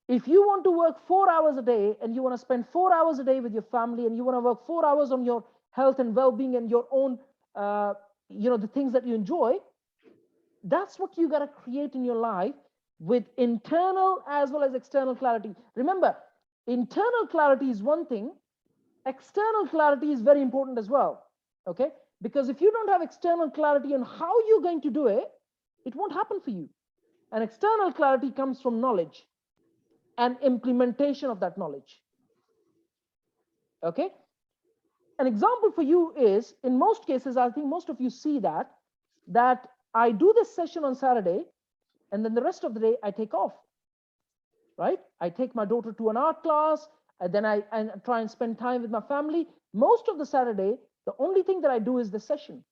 [SPEAKER 1] if you want to work 4 hours a day and you want to spend 4 hours a day with your family and you want to work 4 hours on your health and well-being and your own the things that you enjoy, that's what you got to create in your life with internal as well as external clarity. Remember, internal clarity is one thing, external clarity is very important as well. Okay, because if you don't have external clarity on how you're going to do it, it won't happen for you. And external clarity comes from knowledge and implementation of that knowledge. Okay, an example for you is, in most cases, I think most of you see that I do this session on Saturday and then the rest of the day I take off, right? I take my daughter to an art class and then I try and spend time with my family. Most of the Saturday, the only thing that I do is the session.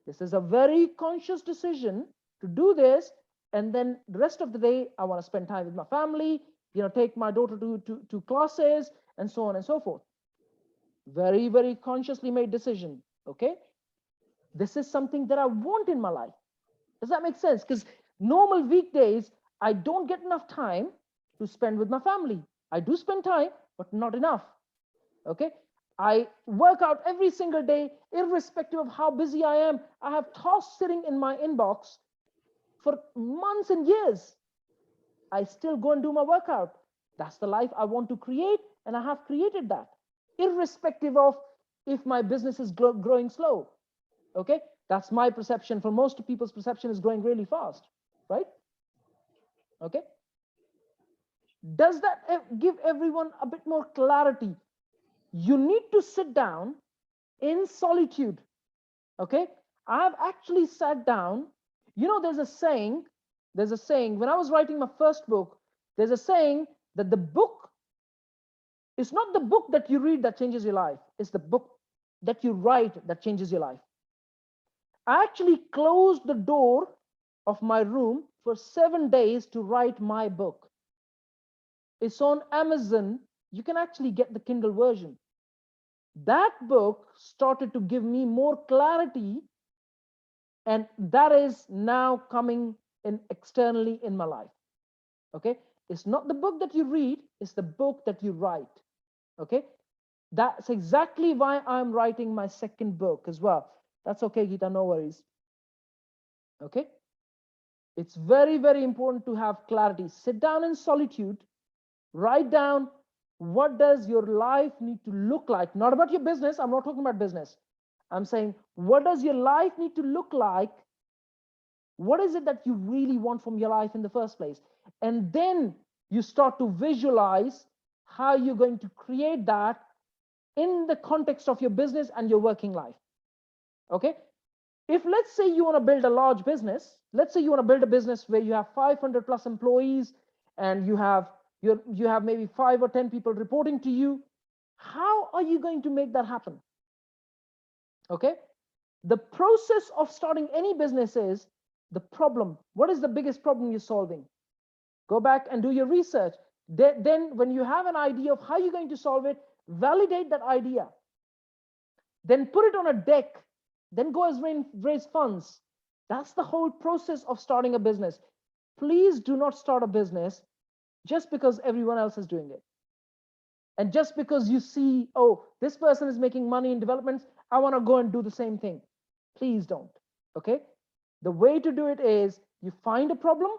[SPEAKER 1] This is a very conscious decision to do this, and then the rest of the day I want to spend time with my family, take my daughter to classes and so on and so forth. Very, very consciously made decision. Okay, this is something that I want in my life. Does that make sense? Because normal weekdays I don't get enough time to spend with my family. I do spend time, but not enough. Okay, I work out every single day, irrespective of how busy I am. I have tasks sitting in my inbox for months and years. I still go and do my workout. That's the life I want to create, and I have created that, irrespective of if my business is growing slow. Okay, that's my perception. For most people's perception is growing really fast, right? Okay, does that give everyone a bit more clarity? You need to sit down in solitude. Okay, I've actually sat down. There's a saying when I was writing my first book, there's a saying that the book is not the book that you read that changes your life, it's the book that you write that changes your life. I actually closed the door of my room for 7 days to write my book. It's on Amazon. You can actually get the Kindle version. That book started to give me more clarity, and that is now coming in externally in my life. Okay, it's not the book that you read, it's the book that you write. Okay, that's exactly why I'm writing my second book as well. That's okay, Geeta, no worries. Okay, it's very, very important to have clarity. Sit down in solitude, write down what does your life need to look like. Not about your business, I'm not talking about business. I'm saying, what does your life need to look like? What is it that you really want from your life in the first place? And then you start to visualize how you're going to create that in the context of your business and your working life. Okay, if let's say you want to build a large business, let's say you want to build a business where you have 500 plus employees and you have maybe 5 or 10 people reporting to you, how are you going to make that happen? Okay, the process of starting any business is the problem. What is the biggest problem you're solving? Go back and do your research. Then when you have an idea of how you're going to solve it, validate that idea, then put it on a deck, then go as raise funds. That's the whole process of starting a business. Please do not start a business just because everyone else is doing it, and just because you see, oh, this person is making money in developments, I want to go and do the same thing. Please don't. Okay, the way to do it is you find a problem,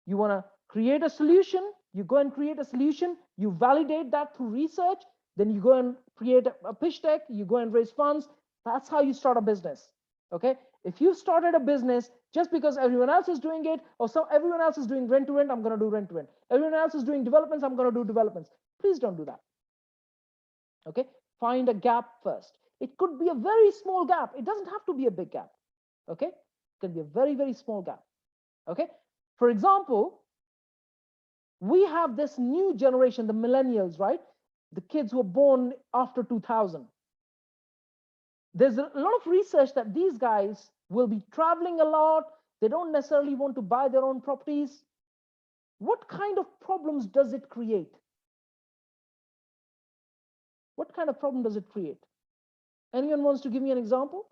[SPEAKER 1] you want to create a solution, you go and create a solution, you validate that through research, then you go and create a pitch deck, you go and raise funds. That's how you start a business. Okay, if you started a business just because everyone else is doing it, or everyone else is doing rent to rent, I'm going to do rent to rent. Everyone else is doing developments, I'm going to do developments. Please don't do that. Okay, find a gap first. It could be a very small gap. It doesn't have to be a big gap. Okay, it could be a very, very small gap. Okay, for example, we have this new generation, the millennials, right? The kids who were born after 2000. There's a lot of research that these guys will be traveling a lot. They don't necessarily want to buy their own properties. What kind of problems does it create? What kind of problem does it create? Anyone wants to give me an example?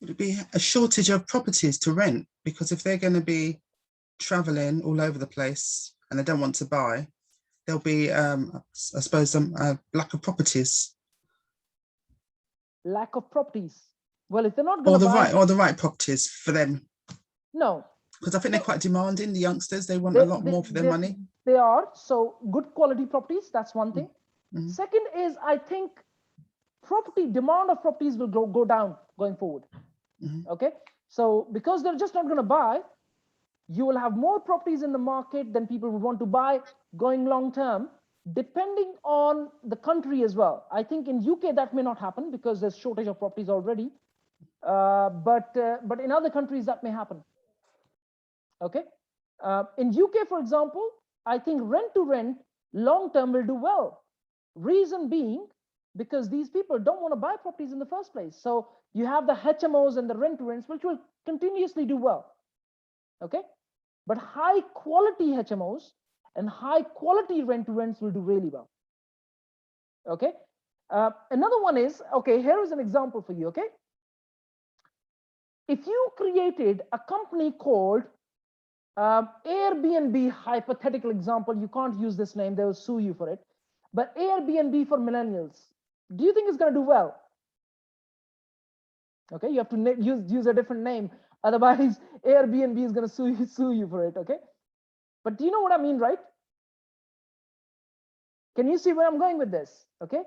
[SPEAKER 4] It'd be a shortage of properties to rent, because if they're going to be traveling all over the place and they don't want to buy, there'll be, I suppose, a lack of properties.
[SPEAKER 1] Lack of properties. Well, if they're not going to buy,
[SPEAKER 4] or the right properties for them.
[SPEAKER 1] No.
[SPEAKER 4] Because I think they're quite demanding, the youngsters, they want a lot more for their money.
[SPEAKER 1] They are. So good quality properties, that's one thing.
[SPEAKER 4] Mhm.
[SPEAKER 1] Second is, I think demand of properties will go down going forward.
[SPEAKER 4] Mhm.
[SPEAKER 1] Okay. So because they're just not going to buy, you will have more properties in the market than people would want to buy going long term, depending on the country as well. I think in UK that may not happen because there's shortage of properties already. But in other countries that may happen. Okay. In UK, for example, I think rent to rent long term will do well. Reason being, because these people don't want to buy properties in the first place. So you have the HMOs and the rent to rents, which will continuously do well. Okay. But high quality HMOs and high quality rent to rents will do really well. Okay. Another one is, okay, here is an example for you. Okay. If you created a company called Airbnb, hypothetical example, you can't use this name, they will sue you for it, but Airbnb for millennials, do you think it's going to do well? Okay, you have to use a different name, otherwise Airbnb is going to sue you for it. Okay, but do you know what I mean, right? Can you see where I'm going with this? Okay,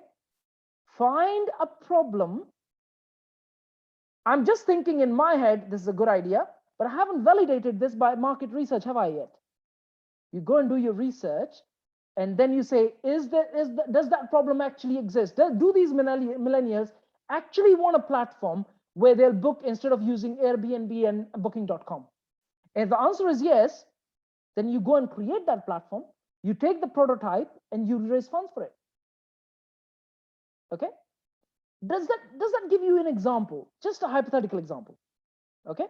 [SPEAKER 1] find a problem. I'm just thinking in my head, this is a good idea, but I haven't validated this by market research, have I yet? You go and do your research, and then you say, does that problem actually exist? Do these millennials actually want a platform where they'll book instead of using Airbnb and booking.com? If the answer is yes, then you go and create that platform, you take the prototype and you raise funds for it. Okay? Does that give you an example? Just a hypothetical example. Okay?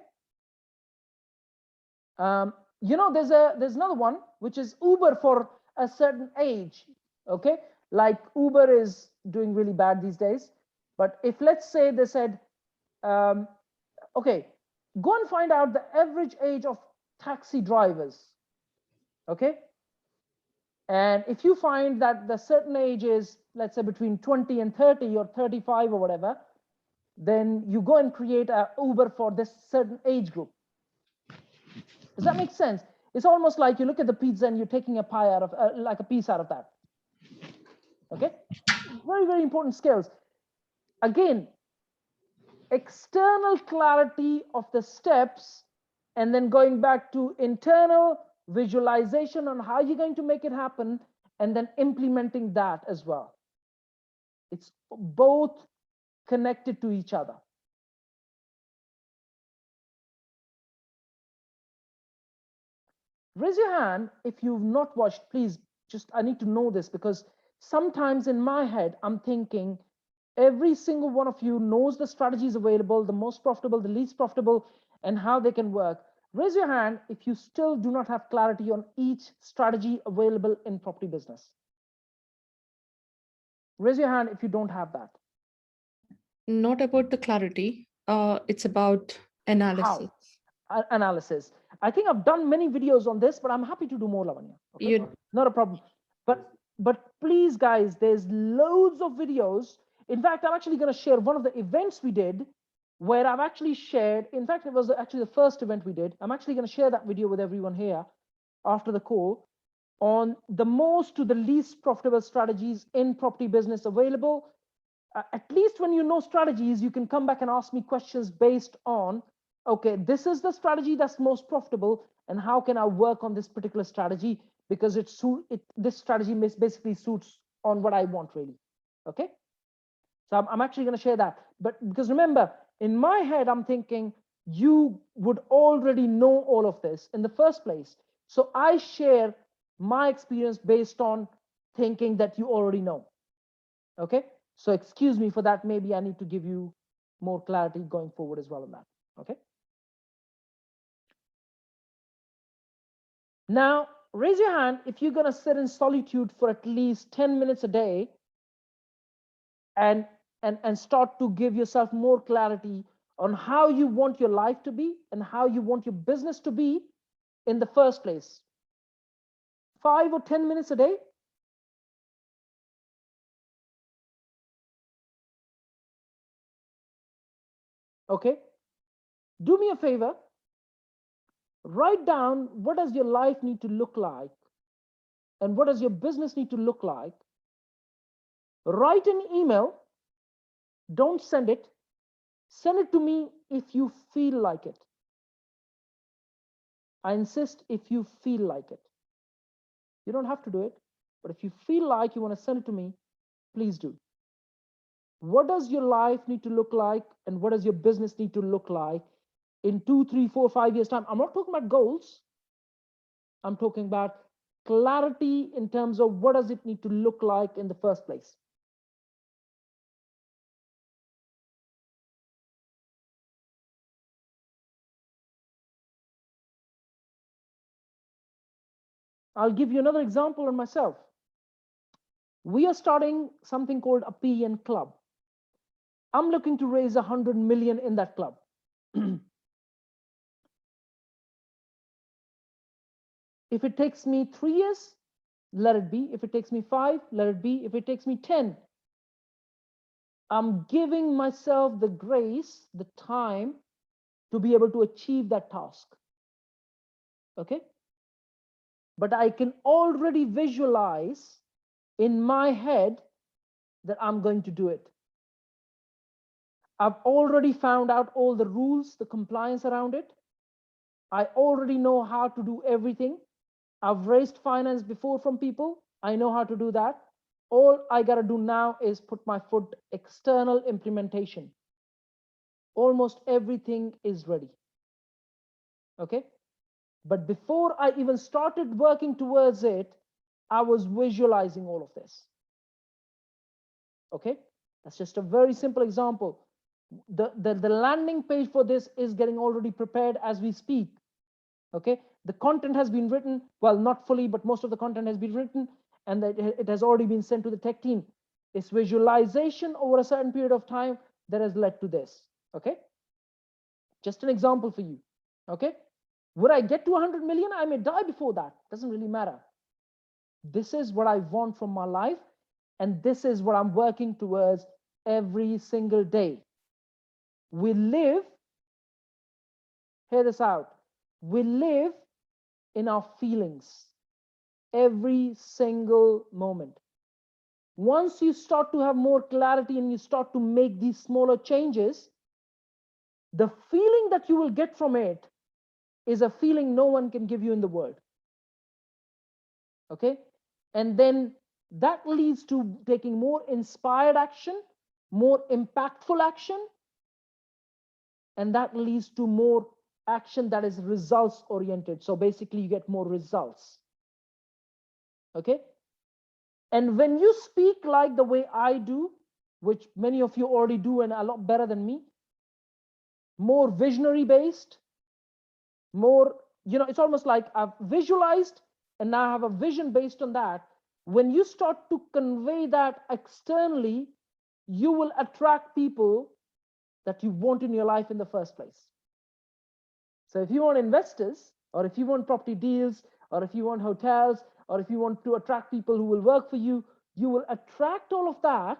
[SPEAKER 1] You know, there's another one, which is Uber for a certain age. Okay, like Uber is doing really bad these days, but if let's say they said, okay, go and find out the average age of taxi drivers. Okay, and if you find that the certain age is, let's say, between 20 and 30 or 35 or whatever, then you go and create a Uber for this certain age group. Does that make sense? It's almost like you look at the pizza and you're taking a pie out of, like a piece out of that. Okay, very, very important skills. Again, external clarity of the steps, and then going back to internal visualization on how you're going to make it happen, and then implementing that as well. It's both connected to each other. Raise your hand if you've not watched, please. Just, I need to know this, because sometimes in my head, I'm thinking every single one of you knows the strategies available, the most profitable, the least profitable, and how they can work. Raise your hand if you still do not have clarity on each strategy available in property business. Raise your hand if you don't have that.
[SPEAKER 3] Not about the clarity. It's about analysis.
[SPEAKER 1] Analysis. I think I've done many videos on this, but I'm happy to do more, Lavanya. Okay? Not a problem. But please, guys, there's loads of videos. In fact, I'm actually going to share one of the events we did where I've actually shared. In fact, it was actually the first event we did. I'm actually going to share that video with everyone here after the call. on the most to the least profitable strategies in property business available. At least when you know strategies, you can come back and ask me questions based on, okay, this is the strategy that's most profitable, and how can I work on this particular strategy, because this strategy basically suits on what I want really. Okay, so I'm actually going to share that. But because remember, in my head, I'm thinking you would already know all of this in the first place. So I share my experience based on thinking that you already know. Okay, so excuse me for that. Maybe I need to give you more clarity going forward as well on that. Okay. Now, raise your hand if you're going to sit in solitude for at least 10 minutes a day and start to give yourself more clarity on how you want your life to be and how you want your business to be in the first place. 5 or 10 minutes a day. Okay. Do me a favor. Write down, what does your life need to look like? And what does your business need to look like? Write an email. Don't send it. Send it to me if you feel like it. I insist, if you feel like it. You don't have to do it, but if you feel like you want to send it to me, please do. What does your life need to look like, and what does your business need to look like in 2, 3, 4, 5 years time? I'm not talking about goals. I'm talking about clarity in terms of what does it need to look like in the first place. I'll give you another example on myself. We are starting something called a PN Club. I'm looking to raise 100 million in that club. If it takes me 3 years, let it be. If it takes me 5, let it be. If it takes me 10, I'm giving myself the grace, the time to be able to achieve that task. Okay? But I can already visualize in my head that I'm going to do it. I've already found out all the rules, the compliance around it. I already know how to do everything. I've raised finance before from people. I know how to do that. All I got to do now is put my foot, external implementation. Almost everything is ready. Okay? But before I even started working towards it, I was visualizing all of this. Okay? That's just a very simple example. The landing page for this is getting already prepared as we speak. Okay? The content has been written, well, not fully, but most of the content has been written, and it has already been sent to the tech team. It's visualization over a certain period of time that has led to this. Okay? Just an example for you. Okay? Would I get to 100 million? I may die before that. Doesn't really matter. This is what I want from my life, and this is what I'm working towards every single day. We live, hear this out, we live in our feelings every single moment. Once you start to have more clarity and you start to make these smaller changes, the feeling that you will get from it is a feeling no one can give you in the world. Okay? And then that leads to taking more inspired action, more impactful action, and that leads to more action that is results oriented. So basically you get more results. Okay? And when you speak like the way I do, which many of you already do and a lot better than me, more visionary based, more, it's almost like I've visualized and now I have a vision based on that. When you start to convey that externally, you will attract people that you want in your life in the first place. So if you want investors, or if you want property deals, or if you want hotels, or if you want to attract people who will work for you, you will attract all of that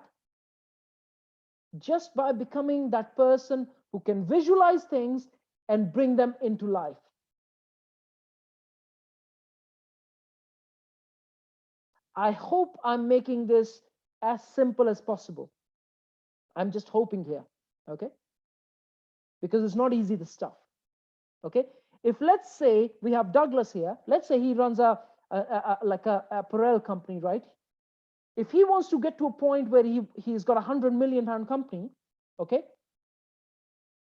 [SPEAKER 1] just by becoming that person who can visualize things and bring them into life. I hope I'm making this as simple as possible. I'm just hoping here, okay? Because it's not easy, this stuff, okay? If let's say we have Douglas here, let's say he runs like a apparel company, right? If he wants to get to a point where he's got £100 million company, okay?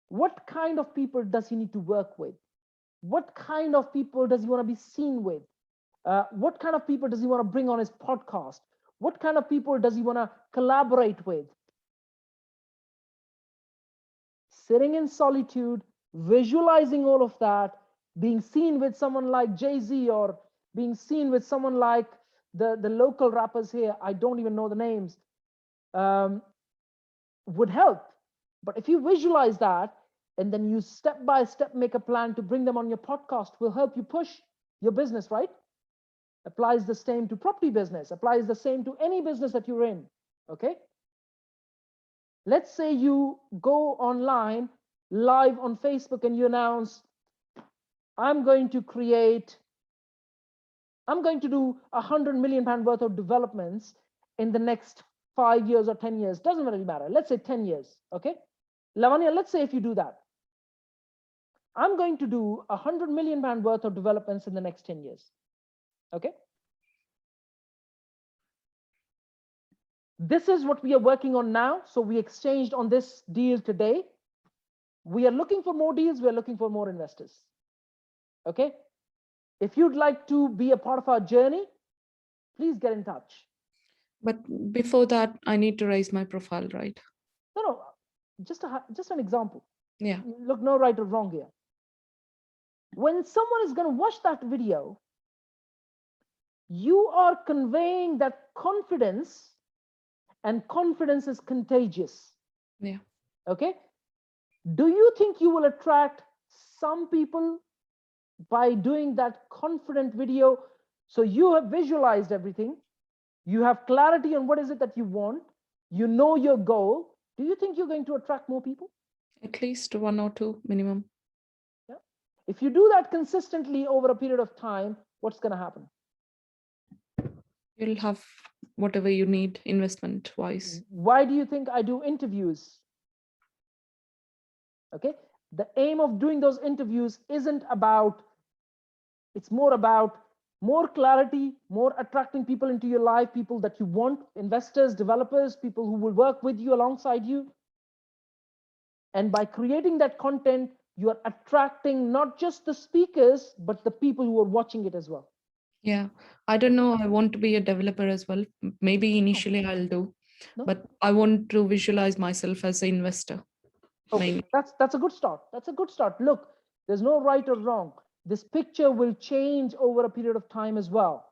[SPEAKER 1] What kind of people does he need to work with? What kind of people does he want to be seen with? What kind of people does he want to bring on his podcast? What kind of people does he want to collaborate with? Sitting in solitude, visualizing all of that, being seen with someone like Jay-Z or being seen with someone like the local rappers here, I don't even know the names, would help. But if you visualize that, and then you step by step make a plan to bring them on your podcast, will help you push your business, right? Applies the same to property business, applies the same to any business that you're in, okay? Let's say you go online, live on Facebook, and you announce, I'm going to do £100 million worth of developments in the next 5 years or 10 years, doesn't really matter. Let's say 10 years, okay? Lavanya, let's say if you do that, I'm going to do £100 million worth of developments in the next 10 years, okay? This is what we are working on now. So we exchanged on this deal today. We are looking for more deals. We are looking for more investors, okay? If you'd like to be a part of our journey, please get in touch.
[SPEAKER 3] But before that, I need to raise my profile, right?
[SPEAKER 1] No, just an example.
[SPEAKER 3] Yeah.
[SPEAKER 1] Look, no right or wrong here. When someone is going to watch that video, you are conveying that confidence, and confidence is contagious.
[SPEAKER 3] Yeah.
[SPEAKER 1] Okay. Do you think you will attract some people by doing that confident video? So you have visualized everything. You have clarity on what is it that you want. You know your goal. Do you think you're going to attract more people?
[SPEAKER 3] At least 1 or 2 minimum.
[SPEAKER 1] Yeah. If you do that consistently over a period of time, what's going to happen?
[SPEAKER 3] You'll have whatever you need investment wise.
[SPEAKER 1] Why do you think I do interviews? Okay. The aim of doing those interviews isn't about, it's more about more clarity, more attracting people into your life, people that you want, investors, developers, people who will work with you alongside you. And by creating that content, you are attracting not just the speakers, but the people who are watching it as well.
[SPEAKER 3] Yeah. I don't know. I want to be a developer as well. Maybe initially I'll do,
[SPEAKER 1] No.
[SPEAKER 3] but I want to visualize myself as an investor.
[SPEAKER 1] Okay,
[SPEAKER 3] Mainly.
[SPEAKER 1] that's a good start. That's a good start. Look, there's no right or wrong. This picture will change over a period of time as well.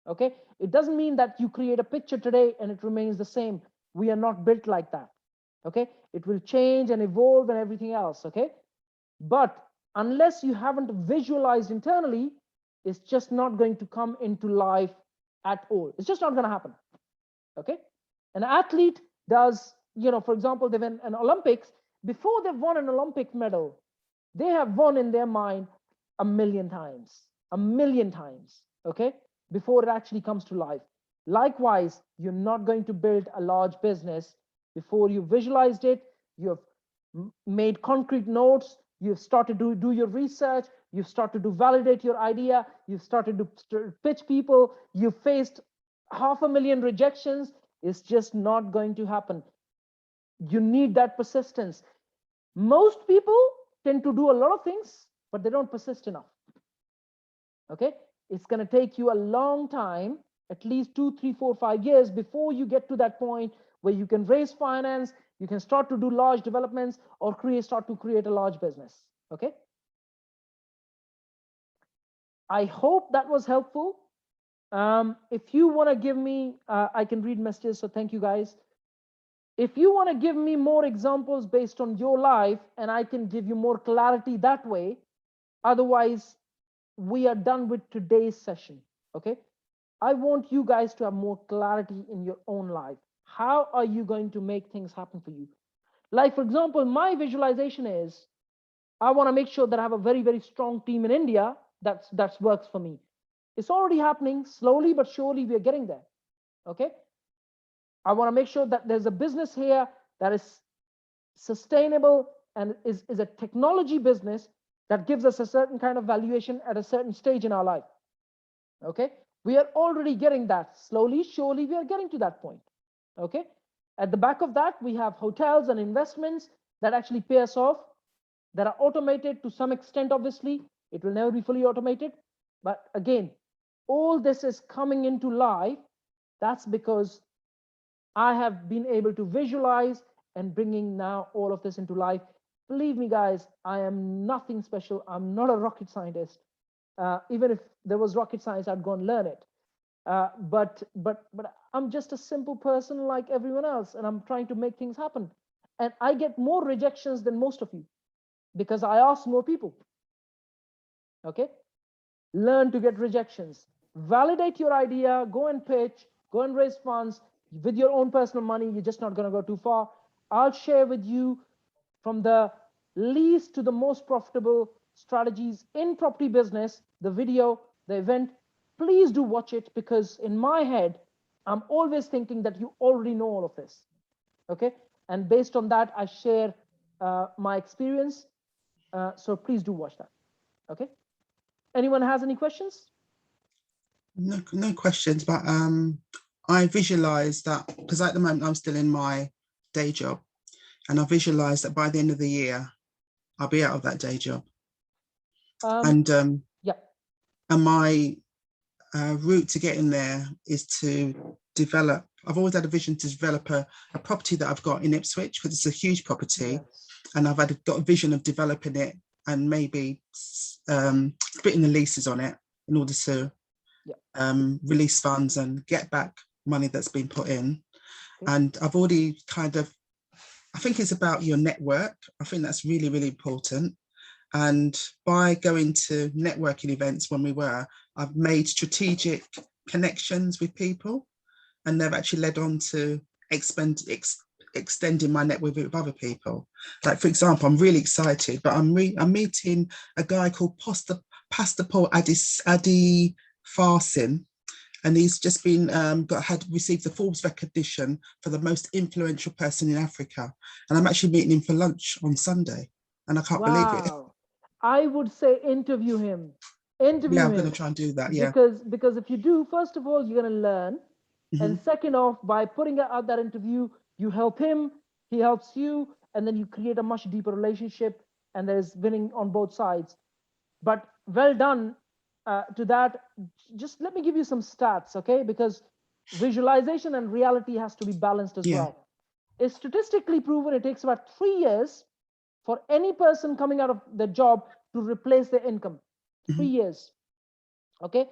[SPEAKER 1] Okay, it doesn't mean that you create a picture today and it remains the same. We are not built like that. Okay, it will change and evolve and everything else. Okay, but unless you haven't visualized internally, it's just not going to come into life at all. It's just not going to happen. Okay, an athlete does, for example, they win an Olympics. Before they've won an Olympic medal, they have won in their mind 1,000,000 times, 1,000,000 times, okay, before it actually comes to life. Likewise, you're not going to build a large business before you visualized it, you've made concrete notes, you've started to do your research, you've started to validate your idea, you've started to pitch people, you've faced 500,000 rejections. It's just not going to happen. You need that persistence. Most people tend to do a lot of things, but they don't persist enough. Okay, it's going to take you a long time, at least 2, 3, 4, 5 years before you get to that point where you can raise finance, you can start to do large developments or start to create a large business. Okay, I hope that was helpful. If you want to give me, I can read messages, so thank you guys. If you want to give me more examples based on your life, and I can give you more clarity that way, otherwise we are done with today's session. Okay, I want you guys to have more clarity in your own life. How are you going to make things happen for you? Like, for example, my visualization is I want to make sure that I have a very, very strong team in India that works for me. It's already happening slowly, but surely we are getting there. Okay. I want to make sure that there's a business here that is sustainable and is a technology business that gives us a certain kind of valuation at a certain stage in our life. Okay. We are already getting that. Slowly, surely, we are getting to that point. Okay. At the back of that, we have hotels and investments that actually pay us off, that are automated to some extent. Obviously, it will never be fully automated. But again, all this is coming into life. That's because I have been able to visualize and bringing now all of this into life. Believe me, guys, I am nothing special. I'm not a rocket scientist. Even if there was rocket science, I'd go and learn it. But I'm just a simple person like everyone else, and I'm trying to make things happen. And I get more rejections than most of you because I ask more people. Okay? Learn to get rejections. Validate your idea, go and pitch, go and raise funds with your own personal money. You're just not going to go too far. I'll share with you from the least to the most profitable strategies in property business, the video, the event. Please do watch it, because in my head, I'm always thinking that you already know all of this. Okay. And based on that, I share my experience. So please do watch that. Okay. Anyone has any questions?
[SPEAKER 4] No questions, but I visualize that, because at the moment I'm still in my day job, and I visualize that by the end of the year, I'll be out of that day job.
[SPEAKER 1] Yeah.
[SPEAKER 4] And my route to getting there is to develop. I've always had a vision to develop a property that I've got in Ipswich, because it's a huge property.
[SPEAKER 1] Yes.
[SPEAKER 4] And I've got a vision of developing it and maybe splitting the leases on it in order to release funds and get back money that's been put in.
[SPEAKER 1] Okay.
[SPEAKER 4] And I've already I think it's about your network. I think that's really, really important. And by going to networking events I've made strategic connections with people, and they've actually led on to extending my network with other people. Like, for example, I'm really excited, but I'm meeting a guy called Pastor Paul Adi Farsin, and he's just been received the Forbes recognition for the most influential person in Africa. And I'm actually meeting him for lunch on Sunday, and I can't believe it.
[SPEAKER 1] I would say interview him. Interview
[SPEAKER 4] Yeah,
[SPEAKER 1] him.
[SPEAKER 4] I'm going to try and do that. Yeah.
[SPEAKER 1] Because if you do, first of all, you're going to learn. And second off, by putting out that interview, you help him, he helps you, and then you create a much deeper relationship, and there's winning on both sides. But well done to that. Just let me give you some stats, okay? Because visualization and reality has to be balanced as well. It's statistically proven it takes about 3 years for any person coming out of the job to replace their income. 3 years. Okay.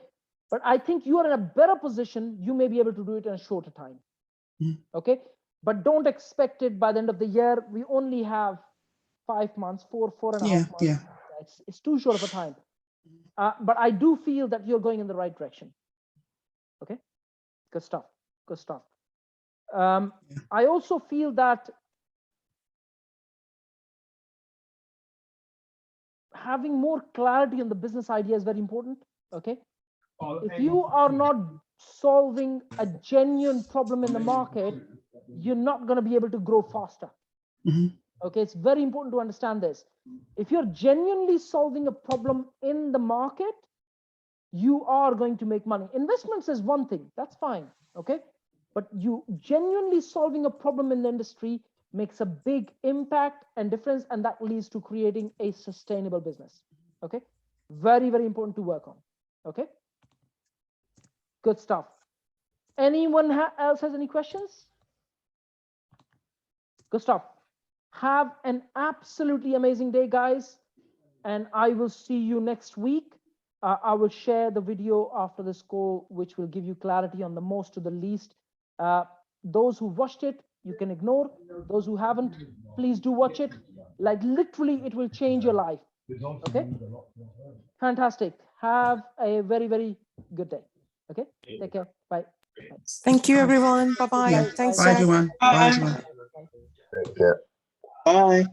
[SPEAKER 1] But I think you are in a better position. You may be able to do it in a shorter time. Okay. But don't expect it by the end of the year. We only have 5 months, 4.5 months.
[SPEAKER 4] Yeah.
[SPEAKER 1] It's too short of a time. But I do feel that you're going in the right direction. Okay. Good stuff. Good stuff. I also feel that having more clarity on the business idea is very important. Okay. If you are not solving a genuine problem in the market, you're not going to be able to grow faster. Okay. It's very important to understand this. If you're genuinely solving a problem in the market, you are going to make money. Investments is one thing. That's fine. Okay. But you genuinely solving a problem in the industry makes a big impact and difference, and that leads to creating a sustainable business. Okay. Very, very important to work on. Okay. Good stuff. Anyone else has any questions? Good stuff. Have an absolutely amazing day, guys. And I will see you next week. I will share the video after this call, which will give you clarity on the most to the least. Those who watched it, you can ignore. Those who haven't, please do watch it. Like literally, it will change your life. Okay. Fantastic. Have a very, very good day. Okay. Take care. Bye.
[SPEAKER 6] Thank you, everyone. Bye-bye.
[SPEAKER 4] Yeah.
[SPEAKER 6] Thanks,
[SPEAKER 4] Bye,
[SPEAKER 6] Jack.
[SPEAKER 4] everyone. Bye, everyone.
[SPEAKER 5] Bye.